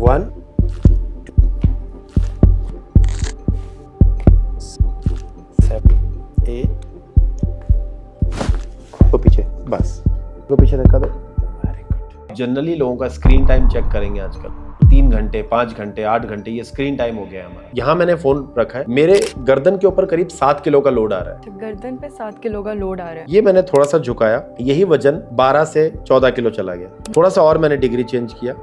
1 7 8 को पीछे, बस को पीछे धक्का दो। Very good. जनरली लोगों का स्क्रीन टाइम चेक करेंगे आजकल 3 घंटे 5 घंटे 8 घंटे ये स्क्रीन टाइम हो गया है हमारा। यहाँ मैंने फोन रखा है, मेरे गर्दन के ऊपर करीब 7 किलो का लोड आ रहा है। गर्दन पे 7 किलो का लोड आ रहा है। ये मैंने थोड़ा सा झुकाया, यही वजन 12 से 14 किलो चला गया। थोड़ा सा और मैंने डिग्री चेंज किया,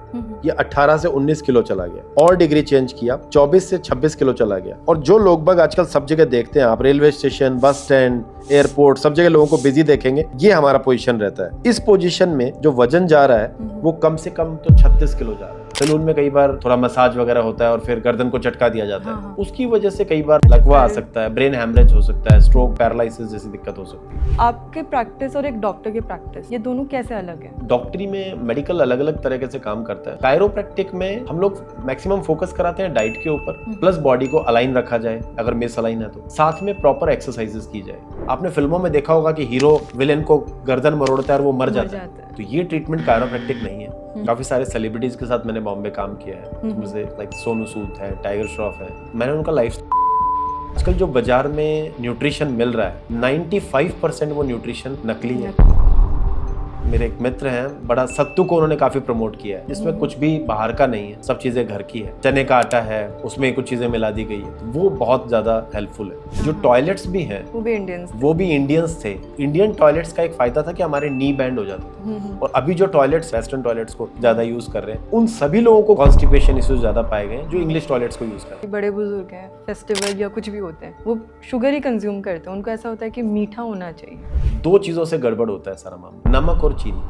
ये 18 से 19 किलो चला गया। और डिग्री चेंज किया, 24 से 26 किलो चला गया। और जो लोग बाग आजकल सब जगह देखते हैं, आप railway station, bus stand, airport, सब जगह लोगों को बिजी देखेंगे, ये हमारा पोजीशन रहता है। इस पोजीशन में जो वजन जा रहा है वो कम से कम तो 36 किलो जा रहा है। सैलून में कई बार थोड़ा मसाज वगैरह होता है और फिर गर्दन को झटका दिया जाता है। हाँ। उसकी वजह से कई बार लकवा आ सकता है, ब्रेन हैमरेज हो सकता है, स्ट्रोक, पैरालिसिस जैसी दिक्कत हो सकती है। आपके प्रैक्टिस और एक डॉक्टर की प्रैक्टिस, ये दोनों कैसे अलग है? डॉक्टरी में मेडिकल अलग अलग तरीके से काम करता है। कायरोप्रैक्टिक में हम लोग मैक्सिमम फोकस कराते हैं डाइट के ऊपर, प्लस बॉडी को अलाइन रखा जाए, अगर मिस अलाइन है तो साथ में प्रॉपर एक्सरसाइजेस की जाए। आपने फिल्मों में देखा होगा कि हीरो विलेन को गर्दन मरोड़ता है और वो मर जाता है, तो ये ट्रीटमेंट कायरोप्रैक्टिक नहीं है। काफी सारे सेलिब्रिटीज के साथ मैंने बॉम्बे काम किया है, जैसे लाइक सोनू सूद है, टाइगर श्रॉफ है। मैंने उनका लाइफ आजकल जो बाजार में न्यूट्रिशन मिल रहा है 95% वो न्यूट्रिशन नकली है। मेरे एक मित्र हैं, बड़ा सत्तू को उन्होंने काफी प्रमोट किया है, जिसमें कुछ भी बाहर का नहीं है, सब चीजें घर की है। चने का आटा है, उसमें कुछ चीजें मिला दी गई है, तो वो बहुत ज्यादा हेल्पफुल है। जो टॉयलेट्स भी हैं वो भी इंडियंस थे। इंडियन टॉयलेट्स का एक फायदा था कि हमारे नी बैंड हो जाते थे। और अभी जो टॉयलेट्स वेस्टर्न टॉयलेट्स को ज्यादा यूज कर रहे हैं, उन सभी लोगों को कॉन्स्टिपेशन इश्यूज ज्यादा पाए गए जो इंग्लिश टॉयलेट्स को यूज कर रहे हैं। बड़े बुजुर्ग हैं, फेस्टिवल या कुछ भी होते हैं, वो शुगर ही कंज्यूम करते हैं। उनको ऐसा होता है कि मीठा होना चाहिए। 2 चीजों से गड़बड़ होता है सारा मामला, नमक और चीनी।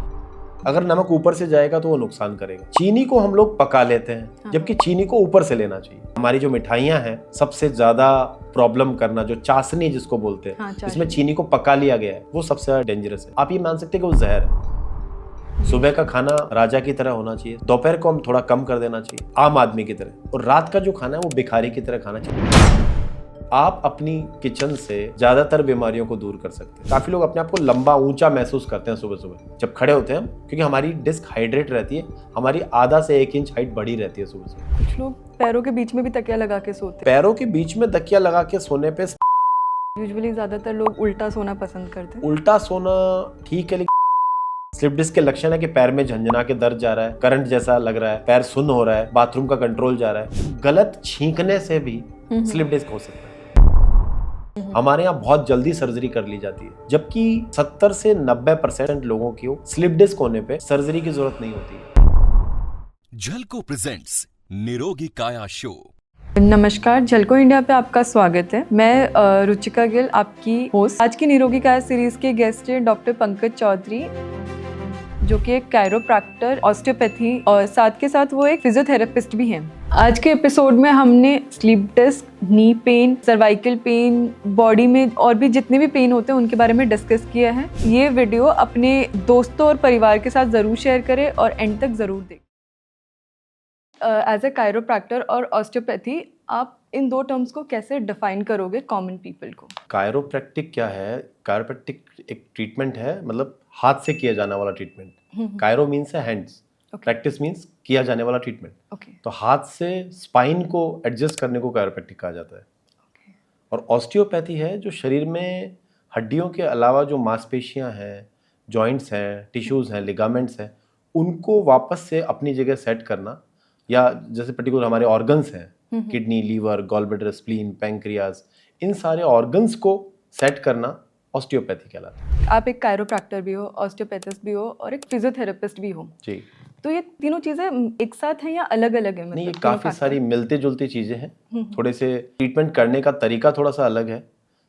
अगर नमक ऊपर से जाएगा तो वो नुकसान करेगा। चीनी को हम लोग पका लेते हैं, जबकि चीनी को ऊपर से लेना चाहिए। हमारी जो मिठाइयां हैं, सबसे ज्यादा प्रॉब्लम करना जो चाशनी जिसको बोलते हैं, इसमें चीनी को पका लिया गया है, वो सबसे ज्यादा डेंजरस है। आप ये मान सकते हैं कि वो जहर है। सुबह का खाना राजा की तरह होना चाहिए, दोपहर को हम थोड़ा कम कर देना चाहिए, आम आदमी की तरह, और रात का जो खाना है वो भिखारी की तरह खाना चाहिए। आप अपनी किचन से ज्यादातर बीमारियों को दूर कर सकते हैं। काफी लोग अपने आप को लंबा ऊंचा महसूस करते हैं सुबह सुबह जब खड़े होते हैं, क्योंकि हमारी डिस्क हाइड्रेट रहती है, हमारी आधा से 1 इंच हाइट बढ़ी रहती है सुबह सुबह। कुछ लोग पैरों के बीच में भी तकिया लगा के सोते हैं। पैरों के बीच में तकिया लगा के सोने पे यूजुअली ज्यादातर लोग उल्टा सोना पसंद करते हैं। उल्टा सोना ठीक है, लेकिन स्लिप डिस्क के लक्षण है कि पैर में झंझना के दर्द जा रहा है, करंट जैसा लग रहा है, पैर सुन्न हो रहा है, बाथरूम का कंट्रोल जा रहा है। गलत छींकने से भी स्लिप डिस्क हो सकता है। हमारे यहाँ बहुत जल्दी सर्जरी कर ली जाती है, जबकि 70 से 90% लोगों की स्लिप डिस्क होने पे सर्जरी की जरूरत नहीं होती है। झलको प्रेजेंट्स निरोगी काया शो। नमस्कार, झलको इंडिया पे आपका स्वागत है। मैं रुचिका गिल, आपकी होस्ट। आज की निरोगी काया सीरीज के गेस्ट हैं डॉक्टर पंकज चौधरी, जो कि एक कायरोप्रैक्टर, ऑस्टियोपैथी और साथ के साथ वो एक फिजियोथेरेपिस्ट भी हैं। आज के एपिसोड में हमने sleep disc, knee pain, cervical pain, body में और भी जितने भी पेन होते हैं उनके बारे में डिस्कस किया है। ये वीडियो अपने दोस्तों और परिवार के साथ ज़रूर शेयर करें और एंड तक ज़रूर देखें। एज ए कायरोप्रैक्टर और ऑस्टियोपैथी, आप इन 2 टर्म्स को कैसे डिफाइन करोगे कॉमन पीपल को? कायरोप्रैक्टिक क्या है? कायरोप्रैक्टिक एक ट्रीटमेंट है, मतलब हाथ से किया जाने वाला ट्रीटमेंट। कायरो मीन्स है हैंड्स, प्रैक्टिस मीन्स किया जाने वाला ट्रीटमेंट। तो हाथ से स्पाइन को एडजस्ट करने को कायरोप्रैक्टिक कहा जाता है। और ऑस्टियोपैथी है जो शरीर में हड्डियों के अलावा जो मांसपेशियां हैं, जॉइंट्स हैं, टिश्यूज हैं, लिगामेंट्स हैं, उनको वापस से अपनी जगह सेट करना, या जैसे पर्टिकुलर हमारे ऑर्गन्स हैं, kidney, liver, gallbladder, spleen, pancreas, इन सारे ऑर्गन्स को सेट करना ऑस्टियोपैथी कहलाता है। आप एक कायरोप्रैक्टर भी हो, ऑस्टियोपैथिस्ट भी हो और एक फिजियोथेरेपिस्ट भी हो जी। तो ये तीनों चीजें एक साथ हैं या अलग अलग है? नहीं, ये काफी सारी मिलती जुलती चीजें हैं। थोड़े से ट्रीटमेंट करने का तरीका थोड़ा सा अलग है,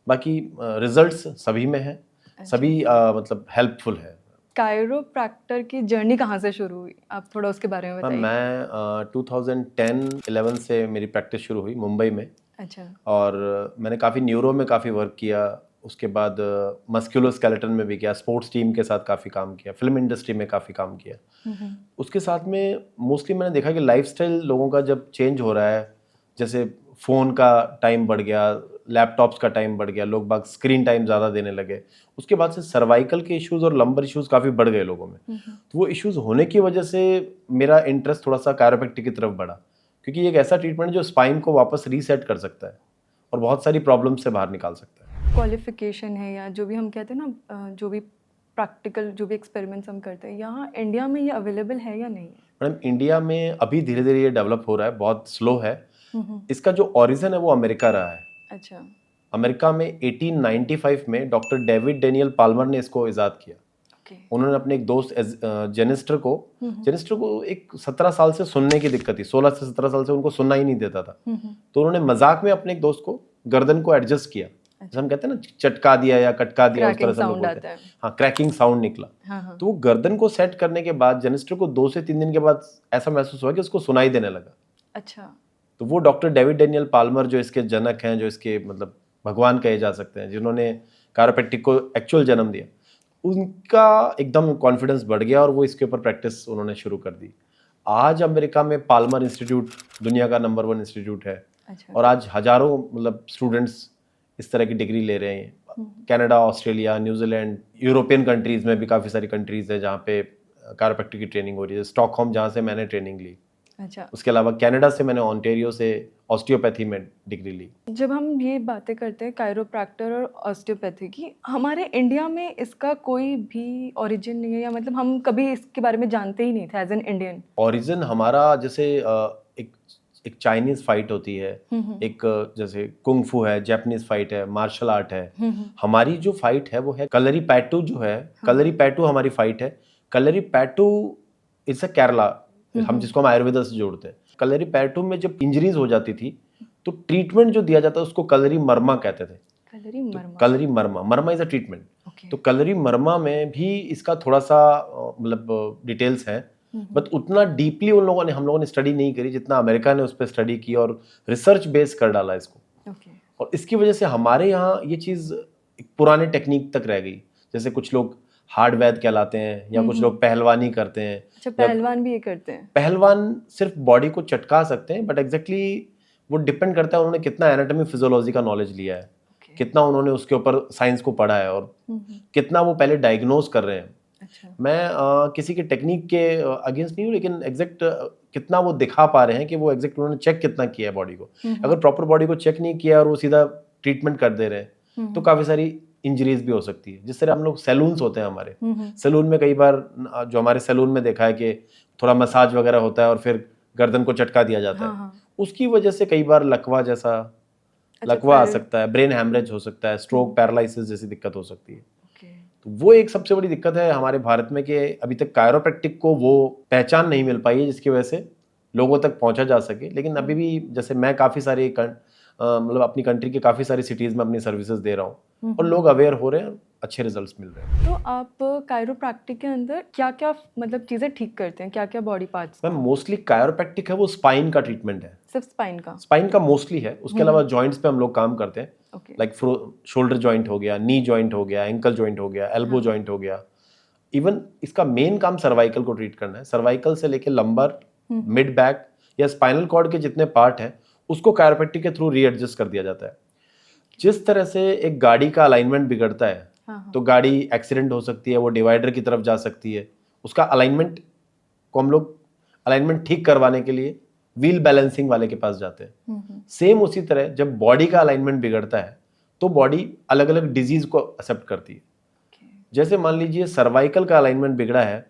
बाकी रिजल्ट्स सभी में है। सभी मतलब हेल्पफुल है। कायरोप्रैक्टर की जर्नी कहाँ से शुरू हुई, आप थोड़ा उसके बारे में बताइए। मैं 2010-11 से मेरी प्रैक्टिस शुरू हुई मुंबई में। अच्छा। और मैंने काफ़ी न्यूरो में काफ़ी वर्क किया, उसके बाद मस्कुलोस्केलेटन में भी किया, स्पोर्ट्स टीम के साथ काफ़ी काम किया, फिल्म इंडस्ट्री में काफ़ी काम किया। उसके साथ में मोस्टली मैंने देखा कि लाइफस्टाइल लोगों का जब चेंज हो रहा है, जैसे फ़ोन का टाइम बढ़ गया, लैपटॉप्स का टाइम बढ़ गया, लोग बाग स्क्रीन टाइम ज़्यादा देने लगे, उसके बाद से सर्वाइकल के इश्यूज़ और लंबर इश्यूज़ काफ़ी बढ़ गए लोगों में। तो वो इश्यूज़ होने की वजह से मेरा इंटरेस्ट थोड़ा सा कायरोप्रैक्टिक की तरफ बढ़ा, क्योंकि ये एक ऐसा ट्रीटमेंट है जो स्पाइन को वापस रीसेट कर सकता है और बहुत सारी प्रॉब्लम से बाहर निकाल सकता है। क्वालिफिकेशन है या जो भी हम कहते हैं ना, जो भी प्रैक्टिकल जो भी एक्सपेरिमेंट्स हम करते हैं, यहाँ इंडिया में ये अवेलेबल है या नहीं है? मैडम, इंडिया में अभी धीरे धीरे ये डेवलप हो रहा है, बहुत स्लो है। इसका जो ओरिजिन है वो अमेरिका रहा है। अच्छा। अमेरिका में 1895 में डॉक्टर डेविड डेनियल पाल्मर ने इसको इजाद किया। ओके। उन्होंने अपने एक दोस्त जेनिस्टर को एक 17 साल से सुनने की दिक्कत थी, 16 से 17 साल से उनको सुनना ही नहीं देता था। तो उन्होंने मजाक में अपने एक दोस्त को गर्दन को एडजस्ट किया, जैसे हम कहते हैं ना, चटका दिया या कटका दिया, उस तरह से हम लोग बोलते हैं। हाँ, क्रैकिंग साउंड निकला। हाँ। तो वो गर्दन को सेट करने के बाद जेनिस्टर को 2 से 3 दिन के बाद ऐसा महसूस हुआ कि उसको सुनाई देने लगा। अच्छा। तो वो डॉक्टर डेविड डेनियल पाल्मर, जो इसके जनक हैं, जो इसके मतलब भगवान कहे जा सकते हैं, जिन्होंने कायरोप्रैक्टिक को एक्चुअल जन्म दिया, उनका एकदम कॉन्फिडेंस बढ़ गया और वो इसके ऊपर प्रैक्टिस उन्होंने शुरू कर दी। आज अमेरिका में पाल्मर इंस्टीट्यूट दुनिया का नंबर 1 इंस्टीट्यूट है। अच्छा। और आज हजारों मतलब स्टूडेंट्स इस तरह की डिग्री ले रहे हैं। Canada, Australia, New Zealand, European countries में भी काफ़ी सारी कंट्रीज़ है जहाँ पे कायरोप्रैक्टिक की ट्रेनिंग हो रही है। स्टॉकहोम, जहाँ से मैंने ट्रेनिंग ली। अच्छा। उसके अलावा कनाडा से मैंने ऑन्टेरियो से ऑस्टियोपैथी में डिग्री ली। जब हम ये बातें करते हैं कायरोप्रैक्टर और ऑस्टियोपैथी की, हमारे इंडिया में इसका कोई भी ओरिजिन नहीं है, या मतलब हम कभी इसके बारे में जानते ही नहीं थे एज एन इंडियन? ओरिजिन हमारा जैसे एक चाइनीज फाइट होती है, एक जैसे कुंग फू है, जापानीज फाइट है, मार्शल आर्ट है। हमारी जो फाइट है वो है कलरी पैटू, जो है कलरी पैटू हमारी फाइट है। कलरी पैटू इट्स अ केरला, हम जिसको हम आयुर्वेदा से जोड़ते हैं। कलरी पैटू में जब इंजरीज हो जाती थी तो ट्रीटमेंट जो दिया जाता है उसको कलरी मरमा कहते थे। Kalari marma? Kalari marma is a treatment. तो कलरी मरमा में भी इसका थोड़ा सा मतलब डिटेल्स है, बट उतना डीपली हम लोगों ने स्टडी नहीं करी जितना अमेरिका ने उस पर स्टडी की और रिसर्च बेस कर डाला इसको। और इसकी वजह से हमारे यहाँ ये चीज़ पुराने टेक्निक तक रह गई। जैसे कुछ लोग हार्ड वैद कहलाते हैं, या कुछ लोग पहलवानी करते हैं। अच्छा, पहलवान भी ये करते हैं? पहलवान सिर्फ बॉडी को चटका सकते हैं, बट एग्जैक्टली वो डिपेंड करता है उन्होंने कितना एनाटॉमी फिजियोलॉजी का नॉलेज लिया है, कितना उन्होंने उसके ऊपर साइंस को पढ़ा है, और कितना वो पहले डायग्नोज कर रहे हैं। अच्छा। मैं किसी के टेक्निक के अगेंस्ट नहीं हूँ, लेकिन एग्जैक्ट कितना वो दिखा पा रहे हैं कि वो एग्जैक्ट उन्होंने चेक कितना किया है बॉडी को। अगर प्रॉपर बॉडी को चेक नहीं किया और वो सीधा ट्रीटमेंट कर दे रहे हैं तो काफ़ी सारी इंजरीज भी हो सकती है। जिस तरह हम लोग सैलून्स होते हैं, हमारे सैलून में कई बार जो हमारे सैलून में देखा है कि थोड़ा मसाज वगैरह होता है और फिर गर्दन को चटका दिया जाता है। उसकी वजह से कई बार लकवा जैसा लकवा आ सकता है, ब्रेन हैमरेज हो सकता है, स्ट्रोक, पैरालिसिस जैसी दिक्कत हो सकती है। तो वो एक सबसे बड़ी दिक्कत है हमारे भारत में कि अभी तक कायरोप्रैक्टिक को वो पहचान नहीं मिल पाई है जिसकी वजह से लोगों तक पहुंचा जा सके। लेकिन अभी भी जैसे मैं काफ़ी सारी मतलब अपनी कंट्री के काफ़ी सारी सिटीज़ में अपनी सर्विसेज दे रहा हूँ और लोग अवेयर हो रहे हैं, अच्छे रिजल्ट्स मिल रहे हैं। तो आप कायरोप्रैक्टिक के अंदर क्या क्या मतलब चीज़ें ठीक करते हैं, क्या क्या body parts? Ma'am, mostly chiropractic है वो स्पाइन का ट्रीटमेंट है। सिर्फ स्पाइन का मोस्टली है। उसके अलावा जॉइंट्स पे हम लोग काम करते हैं, लाइक शोल्डर जॉइंट हो गया, नी जॉइंट हो गया, एंकल जॉइंट हो गया, एल्बो जॉइंट हो गया। इवन इसका मेन काम सर्वाइकल को ट्रीट करना है। सर्वाइकल से लेके लंबर, मिड बैक या स्पाइनल कॉर्ड के जितने पार्ट हैं उसको कायरोप्रैक्टिक के थ्रू रीएडजस्ट कर दिया जाता है। जिस तरह से एक गाड़ी का अलाइनमेंट बिगड़ता है तो गाड़ी एक्सीडेंट हो सकती है, वो डिवाइडर की तरफ जा सकती है। उसका अलाइनमेंट को हम लोग अलाइनमेंट ठीक करवाने के लिए व्हील बैलेंसिंग वाले के पास जाते हैं। सेम उसी तरह जब बॉडी का अलाइनमेंट बिगड़ता है तो बॉडी अलग अलग डिजीज को एक्सेप्ट करती है। जैसे मान लीजिए सर्वाइकल का अलाइनमेंट बिगड़ा है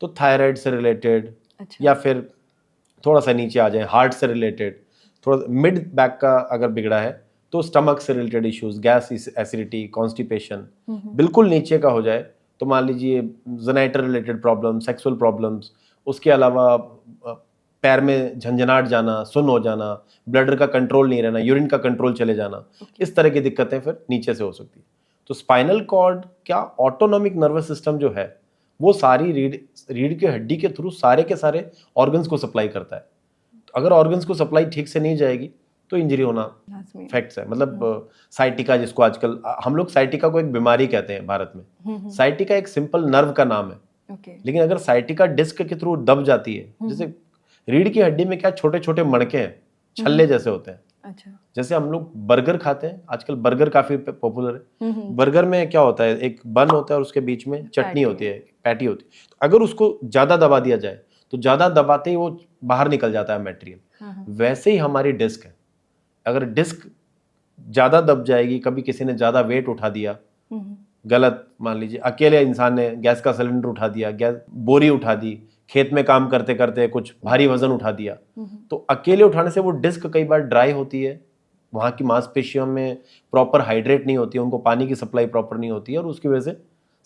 तो थायराइड से रिलेटेड, या फिर थोड़ा सा नीचे आ जाए हार्ट से रिलेटेड, थोड़ा मिड बैक का अगर बिगड़ा है तो स्टमक से related issues, gas acidity, constipation. बिल्कुल नीचे का हो जाए तो मान लीजिए जेनाइटर रिलेटेड प्रॉब्लम, सेक्सुअल प्रॉब्लम्स। उसके अलावा पैर में झंझनाहट जाना, सुन्न हो जाना, ब्लडर का कंट्रोल नहीं रहना, यूरिन का कंट्रोल चले जाना, इस तरह की दिक्कतें फिर नीचे से हो सकती है। तो स्पाइनल कॉर्ड क्या ऑटोनॉमिक नर्वस सिस्टम जो है वो सारी रीढ़ की हड्डी के थ्रू सारे के सारे ऑर्गन्स को सप्लाई करता है। तो अगर ऑर्गन्स को सप्लाई ठीक से नहीं जाएगी तो इंजरी होना फैक्ट्स है। मतलब साइटिका, जिसको आजकल हम लोग साइटिका को एक बीमारी कहते हैं भारत में। साइटिका एक सिंपल नर्व का नाम है, लेकिन अगर साइटिका डिस्क के थ्रू दब जाती है, जैसे रीढ़ की हड्डी में क्या छोटे छोटे मणके हैं, छल्ले जैसे होते हैं, अच्छा। जैसे हम लोग बर्गर खाते हैं, आजकल बर्गर काफी पॉपुलर है। हम्म। बर्गर में क्या होता है, एक बन होता है और उसके बीच में चटनी पैटी। होती है, पैटी होती है। तो अगर उसको ज्यादा दबा दिया जाए तो ज्यादा दबाते ही वो बाहर निकल जाता है मटेरियल। वैसे ही हमारी डिस्क है, अगर डिस्क ज्यादा दब जाएगी, कभी किसी ने ज्यादा वेट उठा दिया, गलत मान लीजिए अकेले इंसान ने गैस का सिलेंडर उठा दिया, गैस बोरी उठा दी, खेत में काम करते करते कुछ भारी वजन उठा दिया, तो अकेले उठाने से वो डिस्क कई बार ड्राई होती है, वहां की मांसपेशियों में प्रॉपर हाइड्रेट नहीं होती है, उनको पानी की सप्लाई प्रॉपर नहीं होती है और उसकी वजह से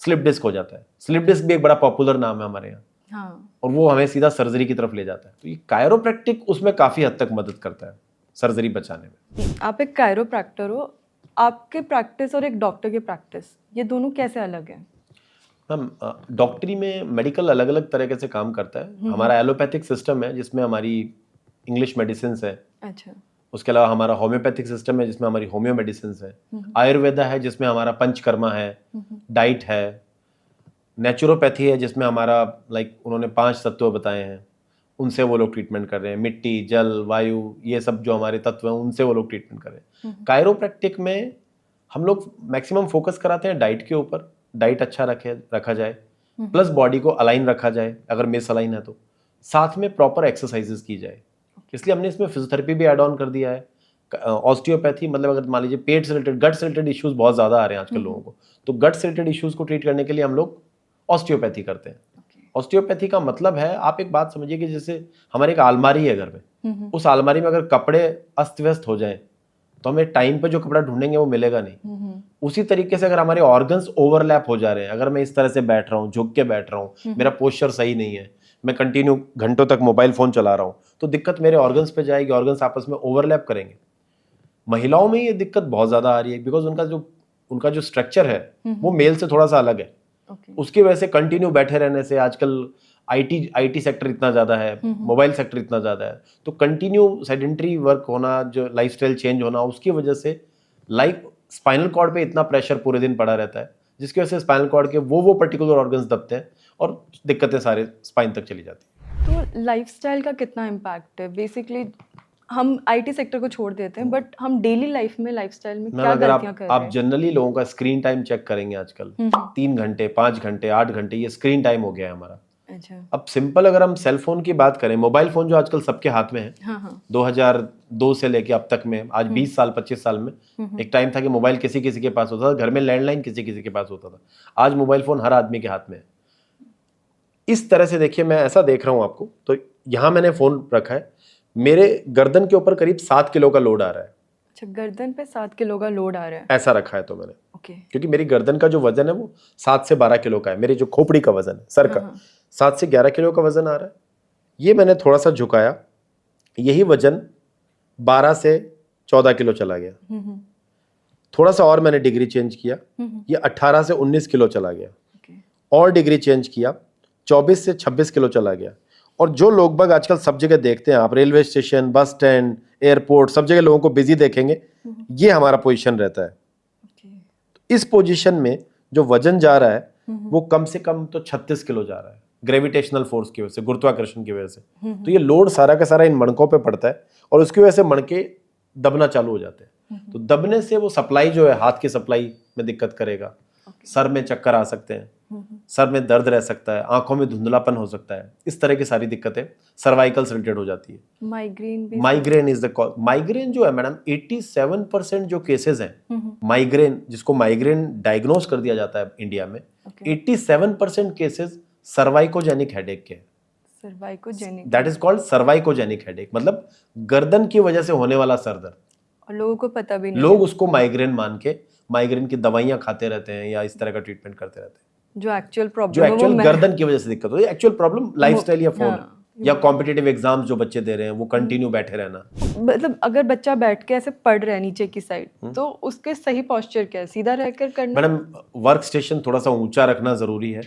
स्लिप डिस्क हो जाता है। स्लिप डिस्क भी एक बड़ा पॉपुलर नाम है हमारे यहाँ। हाँ। और वो हमें सीधा सर्जरी की तरफ ले जाता है। तो ये कायरोप्रैक्टिक उसमें काफी हद तक मदद करता है सर्जरी बचाने में। आप एक कायरोप्रैक्टर हो, आपके प्रैक्टिस और एक डॉक्टर की प्रैक्टिस, ये दोनों कैसे अलग है? मैम, डॉक्टरी में मेडिकल अलग अलग तरीके से काम करता है। हमारा एलोपैथिक सिस्टम है जिसमें हमारी इंग्लिश मेडिसिन है। अच्छा। उसके अलावा हमारा होम्योपैथिक सिस्टम है जिसमें हमारी होम्यो मेडिसिन है। आयुर्वेदा है जिसमें हमारा पंचकर्मा है, डाइट है। नेचुरोपैथी है जिसमें हमारा उन्होंने 5 तत्व बताए हैं, उनसे वो लोग ट्रीटमेंट कर रहे हैं। मिट्टी, जल, वायु, ये सब जो हमारे तत्व हैं उनसे वो लोग ट्रीटमेंट कर रहे हैं। कायरोप्रैक्टिक में हम लोग मैक्सिमम फोकस कराते हैं डाइट के ऊपर, डाइट अच्छा रखा जाए, प्लस बॉडी को अलाइन रखा जाए, अगर मिस अलाइन है तो साथ में प्रॉपर एक्सरसाइजेस की जाए। इसलिए हमने इसमें फिजियोथेरेपी भी ऐड ऑन कर दिया है। ऑस्टियोपैथी मतलब अगर मान लीजिए पेट से रिलेटेड, गट से रिलेटेड इश्यूज बहुत ज़्यादा आ रहे हैं आजकल लोगों को, तो गट से रिलेटेड इश्यूज को ट्रीट करने के लिए हम लोग ऑस्टियोपैथी करते हैं। ऑस्टियोपैथी का मतलब है, आप एक बात समझिए कि जैसे हमारे एक अलमारी है घर में, उस अलमारी में अगर कपड़े अस्त व्यस्त हो जाएं तो हमें टाइम पे जो कपड़ा ढूंढेंगे वो मिलेगा नहीं। उसी तरीके से अगर हमारे ऑर्गन्स ओवरलैप हो जा रहे हैं, अगर मैं इस तरह से बैठ रहा हूँ, झुक के बैठ रहा हूँ, मेरा पोस्चर सही नहीं है, मैं कंटिन्यू घंटों तक मोबाइल फोन चला रहा हूँ, तो दिक्कत मेरे ऑर्गन्स पे जाएगी, ऑर्गन्स आपस में ओवरलैप करेंगे। महिलाओं में ये दिक्कत बहुत ज्यादा आ रही है बिकॉज उनका जो स्ट्रक्चर है वो मेल से थोड़ा सा अलग है। उसकी वजह से कंटिन्यू बैठे रहने से, आजकल आईटी सेक्टर इतना ज्यादा है, मोबाइल सेक्टर इतना ज्यादा है, तो कंटिन्यू सेडेंटरी वर्क होना, जो लाइफस्टाइल चेंज होना, उसकी वजह से स्पाइनल कॉर्ड पे इतना प्रेशर पूरे दिन पड़ा रहता है, जिसकी वजह से स्पाइनल कॉर्ड के वो पर्टिकुलर ऑर्गन्स दबते हैं और दिक्कतें सारे स्पाइन तक चली जाती है। तो लाइफस्टाइल का कितना इम्पैक्ट है? बेसिकली हम आईटी सेक्टर को छोड़ देते हैं, बट हम डेली लाइफ में लाइफस्टाइल में क्या गलतियां कर रहे हैं? आप जनरली लोगों का स्क्रीन टाइम चेक करेंगे आजकल, 3 घंटे, 5 घंटे, 8 घंटे ये स्क्रीन टाइम हो गया है हमारा। अच्छा। अब सिंपल अगर हम सेल फोन की बात करें, मोबाइल फोन जो आजकल सबके हाथ में है, हाँ। 2002 से लेके अब तक में, आज 20 साल 25 साल में एक टाइम था कि मोबाइल किसी किसी के पास होता था, घर में लैंडलाइन किसी किसी के पास होता था। आज मोबाइल फोन हर आदमी के हाथ में है। इस तरह से देखिए, मैं ऐसा देख रहा हूं आपको, तो यहाँ मैंने फोन रखा है, मेरे गर्दन के ऊपर करीब 7 किलो का लोड आ रहा है। अच्छा, गर्दन पे 7 किलो का लोड आ रहा है? ऐसा रखा है तो मैंने, ओके। क्योंकि मेरी गर्दन का जो वजन है वो 7 से 12 किलो का है। मेरी जो खोपड़ी का वजन है, सर का 7 से 11 किलो का वजन आ रहा है। ये मैंने थोड़ा सा झुकाया, यही वजन 12 से 14 किलो चला गया। थोड़ा सा और मैंने डिग्री चेंज किया, ये 18 से 19 किलो चला गया। और डिग्री चेंज किया, 24 से 26 किलो चला गया। और जो लोग बाग आजकल सब जगह देखते हैं, आप railway station, bus stand, airport, सब जगह लोगों को बिजी देखेंगे, ये हमारा पोजीशन रहता है। इस पोजीशन में जो वजन जा रहा है वो कम से कम तो 36 किलो जा रहा है, ग्रेविटेशनल फोर्स की वजह से, गुरुत्वाकर्षण की वजह से। तो ये लोड सारा का सारा इन मणकों पे पड़ता है और उसकी वजह से मणके दबना चालू हो जाते हैं। तो दबने से वो सप्लाई जो है, हाथ की सप्लाई में दिक्कत करेगा, सर में चक्कर आ सकते हैं, सर में दर्द रह सकता है, आंखों में धुंधलापन हो सकता है, इस तरह की सारी दिक्कतें सर्वाइकल से रिलेटेड हो जाती है। Migraine is the cause. Migraine जो है मैडम, 87% जो केसेस हैं माइग्रेन, जिसको माइग्रेन डायग्नोज कर दिया जाता है इंडिया में, 87% केसेस सर्वाइकोजेनिक हेडेक के हैं। सर्वाइकोजेनिक, दैट इज कॉल्ड सर्वाइकोजेनिक हेडेक, मतलब गर्दन की वजह से होने वाला सर दर्द। और लोगों को पता भी नहीं, लोग उसको माइग्रेन मान के माइग्रेन की दवाइयां खाते रहते हैं या इस तरह का ट्रीटमेंट करते रहते हैं। जो एक्चुअल प्रॉब्लम, जो एक्चुअल गर्दन की वजह से दिक्कत होती है, एक्चुअल प्रॉब्लम लाइफस्टाइल या फोन या कॉम्पिटिटिव एग्जाम्स जो बच्चे दे रहे हैं वो कंटिन्यू बैठे रहना। मतलब अगर बच्चा बैठ के ऐसे पढ़ रहा है नीचे की साइड, तो उसके सही पोस्चर क्या है? सीधा रहकर करना? मैडम, वर्क स्टेशन थोड़ा सा ऊंचा रखना जरूरी है,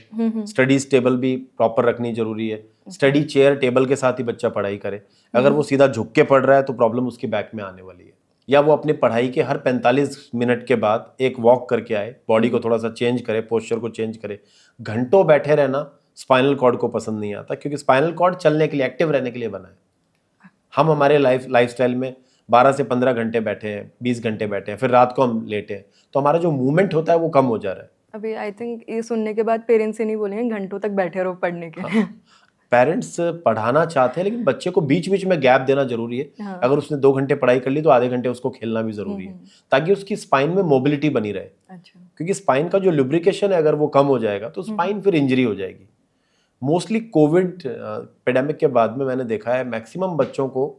स्टडी टेबल भी प्रॉपर रखनी जरूरी है। स्टडी चेयर टेबल के साथ ही बच्चा पढ़ाई करे। अगर वो सीधा झुक के पढ़ रहा है तो प्रॉब्लम उसकी बैक में आने वाली है। या वो अपनी पढ़ाई के हर 45 मिनट के बाद एक वॉक करके आए, बॉडी को थोड़ा सा चेंज करे, पोस्चर को चेंज करे। घंटों बैठे रहना स्पाइनल कॉर्ड को पसंद नहीं आता, क्योंकि स्पाइनल कॉर्ड चलने के लिए, एक्टिव रहने के लिए बना है। हम हमारे लाइफस्टाइल में 12 से 15 घंटे बैठे हैं, 20 घंटे बैठे हैं, फिर रात को हम लेटे हैं, तो हमारा जो मूवमेंट होता है वो कम हो जा रहा है। अभी आई थिंक ये सुनने के बाद पेरेंट्स ही नहीं बोलेंगे घंटों तक बैठे रहो पढ़ने के लिए। पेरेंट्स पढ़ाना चाहते हैं, लेकिन बच्चे को बीच बीच में गैप देना जरूरी है। हाँ। अगर उसने 2 घंटे पढ़ाई कर ली तो आधे घंटे उसको खेलना भी जरूरी है, ताकि उसकी स्पाइन में मोबिलिटी बनी रहे। अच्छा। क्योंकि स्पाइन का जो लुब्रिकेशन है अगर वो कम हो जाएगा तो स्पाइन फिर इंजरी हो जाएगी। मोस्टली कोविड पेडेमिक के बाद में मैंने देखा है मैक्सिमम बच्चों को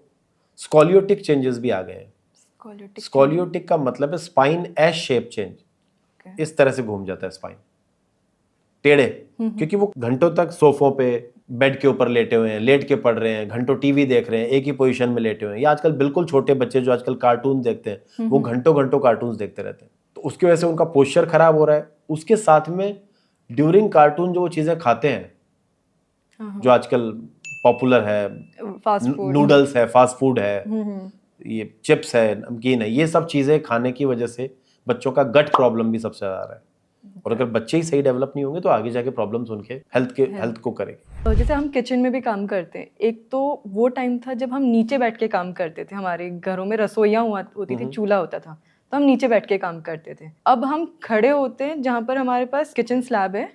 स्कॉलियोटिक चेंजेस भी आ गए हैं। स्कॉलियोटिक का मतलब है स्पाइन एस शेप चेंज, इस तरह से घूम जाता है स्पाइन, टेढ़े, क्योंकि वो घंटों तक सोफों पे बेड के ऊपर लेटे हुए हैं, लेट के पढ़ रहे हैं, घंटों टीवी देख रहे हैं, एक ही पोजीशन में लेटे हुए हैं। या आजकल बिल्कुल छोटे बच्चे जो आजकल कार्टून देखते हैं वो घंटों घंटों कार्टून देखते रहते हैं, तो उसकी वजह से उनका पोस्चर खराब हो रहा है। उसके साथ में ड्यूरिंग कार्टून जो वो चीजें खाते हैं जो आजकल पॉपुलर है, फास्ट फूड, नूडल्स है, फास्ट फूड है, ये चिप्स है, नमकीन है, ये सब चीजें खाने की वजह से बच्चों का गट प्रॉब्लम भी सबसे ज्यादा आ रहा है। और अगर बच्चे ही सही डेवलप नहीं होंगे तो आगे जाके प्रॉब्लम्स उनके हेल्थ को करेंगे। तो जैसे हम किचन में भी काम करते हैं, एक तो वो टाइम था जब हम नीचे बैठ के काम करते थे, हमारे घरों में रसोइयाँ होती थी, चूल्हा होता था, तो हम नीचे बैठ के काम करते थे। अब हम खड़े होते हैं, जहाँ पर हमारे पास किचन स्लैब है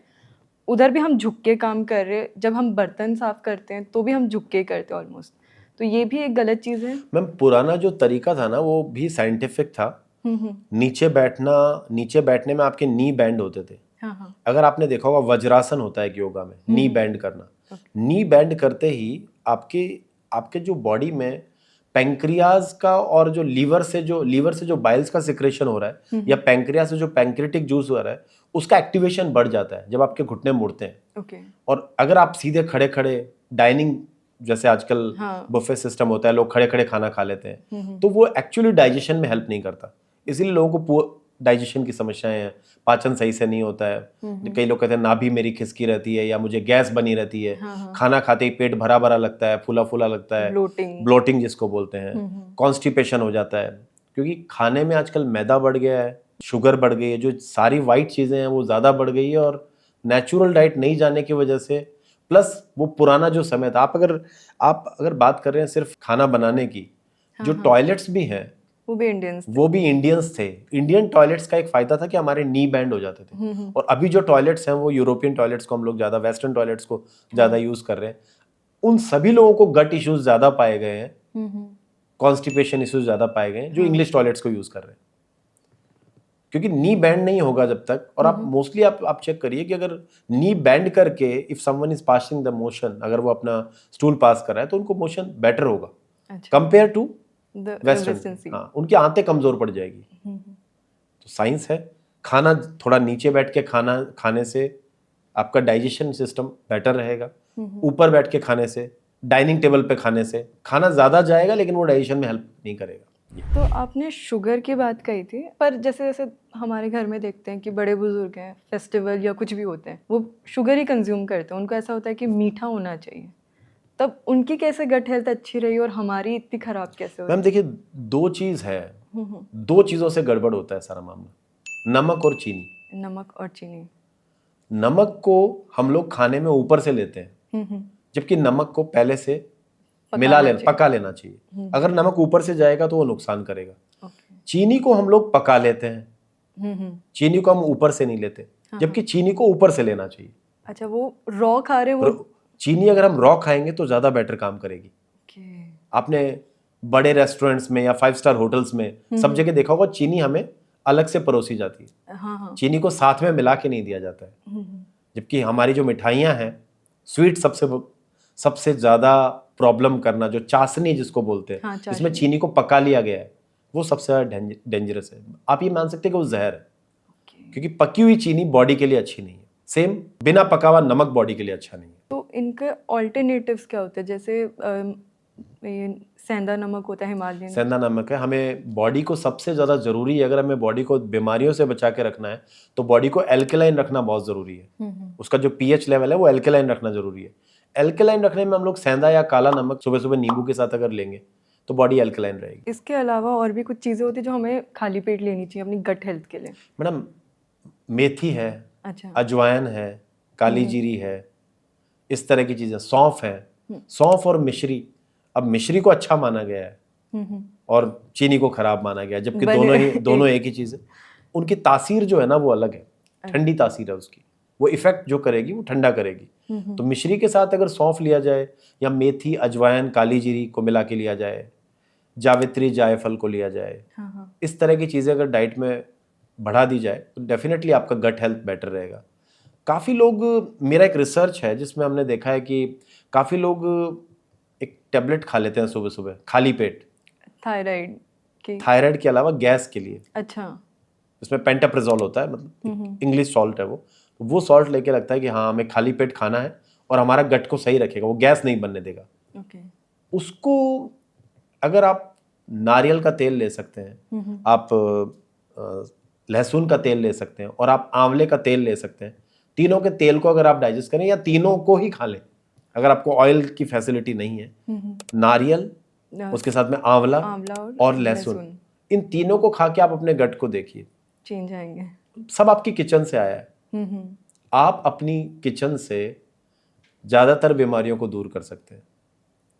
उधर भी हम झुक के काम कर रहे हैं। जब हम बर्तन साफ करते हैं तो भी हम झुक के करते हैं ऑलमोस्ट, तो ये भी एक गलत चीज़ है। मैम पुराना जो तरीका था ना वो भी साइंटिफिक था। नीचे बैठने में आपके नी बैंड होते थे। हाँ। अगर आपने देखा होगा वज्रासन होता है योगा में, नी बैंड करना। नी बैंड करते ही आपके जो बॉडी में पैंक्रियाज का और जो लीवर से जो बाइल्स का सिक्रेशन हो रहा है या पैंक्रियाज से जो पैंक्रियाटिक जूस हो रहा है उसका एक्टिवेशन बढ़ जाता है जब आपके घुटने मुड़ते हैं। और अगर आप सीधे खड़े खड़े डाइनिंग, जैसे आजकल बुफे सिस्टम होता है, लोग खड़े खड़े खाना खा लेते हैं, तो वो एक्चुअली डाइजेशन में हेल्प नहीं करता। इसीलिए लोगों को डाइजेशन की समस्याएं हैं, पाचन सही से नहीं होता है। कई लोग कहते हैं नाभि मेरी खिसकी रहती है या मुझे गैस बनी रहती है, खाना खाते ही पेट भरा भरा लगता है, फूला फूला लगता है, ब्लोटिंग जिसको बोलते हैं, कॉन्स्टिपेशन हो जाता है। क्योंकि खाने में आजकल मैदा बढ़ गया है, शुगर बढ़ गई है, जो सारी वाइट चीजें हैं वो ज्यादा बढ़ गई है, और नेचुरल डाइट नहीं जाने की वजह से, प्लस वो पुराना जो समय था, आप अगर बात कर रहे हैं सिर्फ खाना बनाने की, जो टॉयलेट्स भी हैं वो भी इंडियंस थे। इंडियन टॉयलेट्स का एक फायदा था कि हमारे नी बैंड हो जाते थे। और अभी जो टॉयलेट्स हैं वो यूरोपियन टॉयलेट्स को हम लोग ज्यादा, वेस्टर्न टॉयलेट्स को ज्यादा यूज कर रहे हैं। उन सभी लोगों को गट इश्यूज ज्यादा पाए गए हैं, कॉन्स्टिपेशन इश्यूज ज्यादा पाए गए हैं जो इंग्लिश टॉयलेट्स को यूज कर रहे हैं। क्योंकि नी बैंड नहीं होगा जब तक, और आप मोस्टली आप चेक करिए कि अगर नी बैंड करके if someone is passing the motion, अगर वो अपना स्टूल पास कर रहा है तो उनको मोशन बेटर होगा कंपेयर टू वेस्टर्न। हाँ, उनकी आंतें कमजोर पड़ जाएगी। तो साइंस है, खाना थोड़ा नीचे बैठ के खाने से आपका डाइजेशन सिस्टम बेटर रहेगा। ऊपर बैठ के खाने से, डाइनिंग टेबल पे खाने से खाना ज्यादा जाएगा लेकिन वो डाइजेशन में हेल्प नहीं करेगा। तो आपने शुगर की बात कही थी, पर जैसे जैसे हमारे घर में देखते हैं कि बड़े बुजुर्ग हैं, फेस्टिवल या कुछ भी होते हैं, वो शुगर ही कंज्यूम करते हैं, उनको ऐसा होता है कि मीठा होना चाहिए, तब उनकी कैसे गट हेल्थ अच्छी रही और हमारी इतनी खराब कैसे हुई? मैम देखिए, दो चीज है, दो चीजों से गड़बड़ होता है सारा मामला, नमक और चीनी। नमक को हम लोग खाने में ऊपर से लेते हैं, जबकि नमक को पहले से पका लेना चाहिए। अगर नमक ऊपर से जाएगा तो वो नुकसान करेगा। चीनी को हम लोग पका लेते हैं, चीनी को हम ऊपर से नहीं लेते, जबकि चीनी को ऊपर से लेना चाहिए। अच्छा, वो रॉ खा रहे हैं वो? चीनी अगर हम रॉ खाएंगे तो ज्यादा बेटर काम करेगी। आपने बड़े रेस्टोरेंट्स में या 5 स्टार होटल्स में सब जगह देखा होगा, चीनी हमें अलग से परोसी जाती है। चीनी को साथ में मिला के नहीं दिया जाता है। जबकि हमारी जो मिठाइयाँ हैं, स्वीट सबसे ज्यादा प्रॉब्लम करना, जो चाशनी जिसको बोलते हैं, जिसमें चीनी को पका लिया गया है, वो सबसे ज्यादा डेंजरस है। आप ये मान सकते हैं कि वो जहर है, क्योंकि पकी हुई चीनी बॉडी के लिए अच्छी नहीं है। सेम बिना पका हुआ नमक बॉडी के लिए अच्छा नहीं है। तो इनके ऑल्टरनेटिव्स क्या होते हैं? जैसे सेंधा नमक होता है, हिमालयन सेंधा नमक है। हमें बॉडी को सबसे ज्यादा जरूरी है, अगर हमें बॉडी को बीमारियों से बचा के रखना है तो बॉडी को एल्कलाइन रखना बहुत जरूरी है। उसका जो पीएच लेवल है वो एल्कलाइन रखना जरूरी है। एल्कलाइन रखने में हम लोग सेंधा या काला नमक सुबह सुबह नींबू के साथ अगर लेंगे तो बॉडी एल्कलाइन रहेगी। इसके अलावा और भी कुछ चीजें होती है जो हमें खाली पेट लेनी चाहिए अपनी गट हेल्थ के लिए? मैडम, मेथी है, अच्छा, अजवाइन है, काली जीरी है, इस तरह की चीजें, सौंफ है। सौंफ और मिश्री, अब मिश्री को अच्छा माना गया है और चीनी को खराब माना गया, जबकि बने- दोनों एक ही चीज है। उनकी तासीर जो है ना वो अलग है, ठंडी तासीर है उसकी, वो इफेक्ट जो करेगी वो ठंडा करेगी। तो मिश्री के साथ अगर सौंफ लिया जाए या मेथी, अजवाइन, काली जीरी को मिला के लिया जाए, जावित्री, जायफल को लिया जाए, इस तरह की चीजें अगर डाइट में बढ़ा दी जाए तो डेफिनेटली आपका गट हेल्थ बेटर रहेगा। काफ़ी लोग, मेरा एक रिसर्च है जिसमें हमने देखा है कि काफ़ी लोग एक टेबलेट खा लेते हैं सुबह सुबह खाली पेट, थायराइड की। थायराइड के अलावा गैस के लिए। अच्छा। इसमें पेंटाप्रेजोल होता है, मतलब इंग्लिश सॉल्ट है वो सॉल्ट लेके लगता है कि हाँ हमें खाली पेट खाना है और हमारा गट को सही रखेगा, वो गैस नहीं बनने देगा। ओके। उसको अगर आप नारियल का तेल ले सकते हैं, आप लहसुन का तेल ले सकते हैं और आप आंवले का तेल ले सकते हैं, तीनों के तेल को अगर आप डाइजेस्ट करें या तीनों को ही खा लें, अगर आपको ऑयल की फैसिलिटी नहीं है, नारियल, उसके साथ में आंवला और लहसुन, इन तीनों को खा के आप अपने गट को देखिए, चेंज आएंगे। सब आपकी किचन से आया है। आप अपनी किचन से ज्यादातर बीमारियों को दूर कर सकते हैं,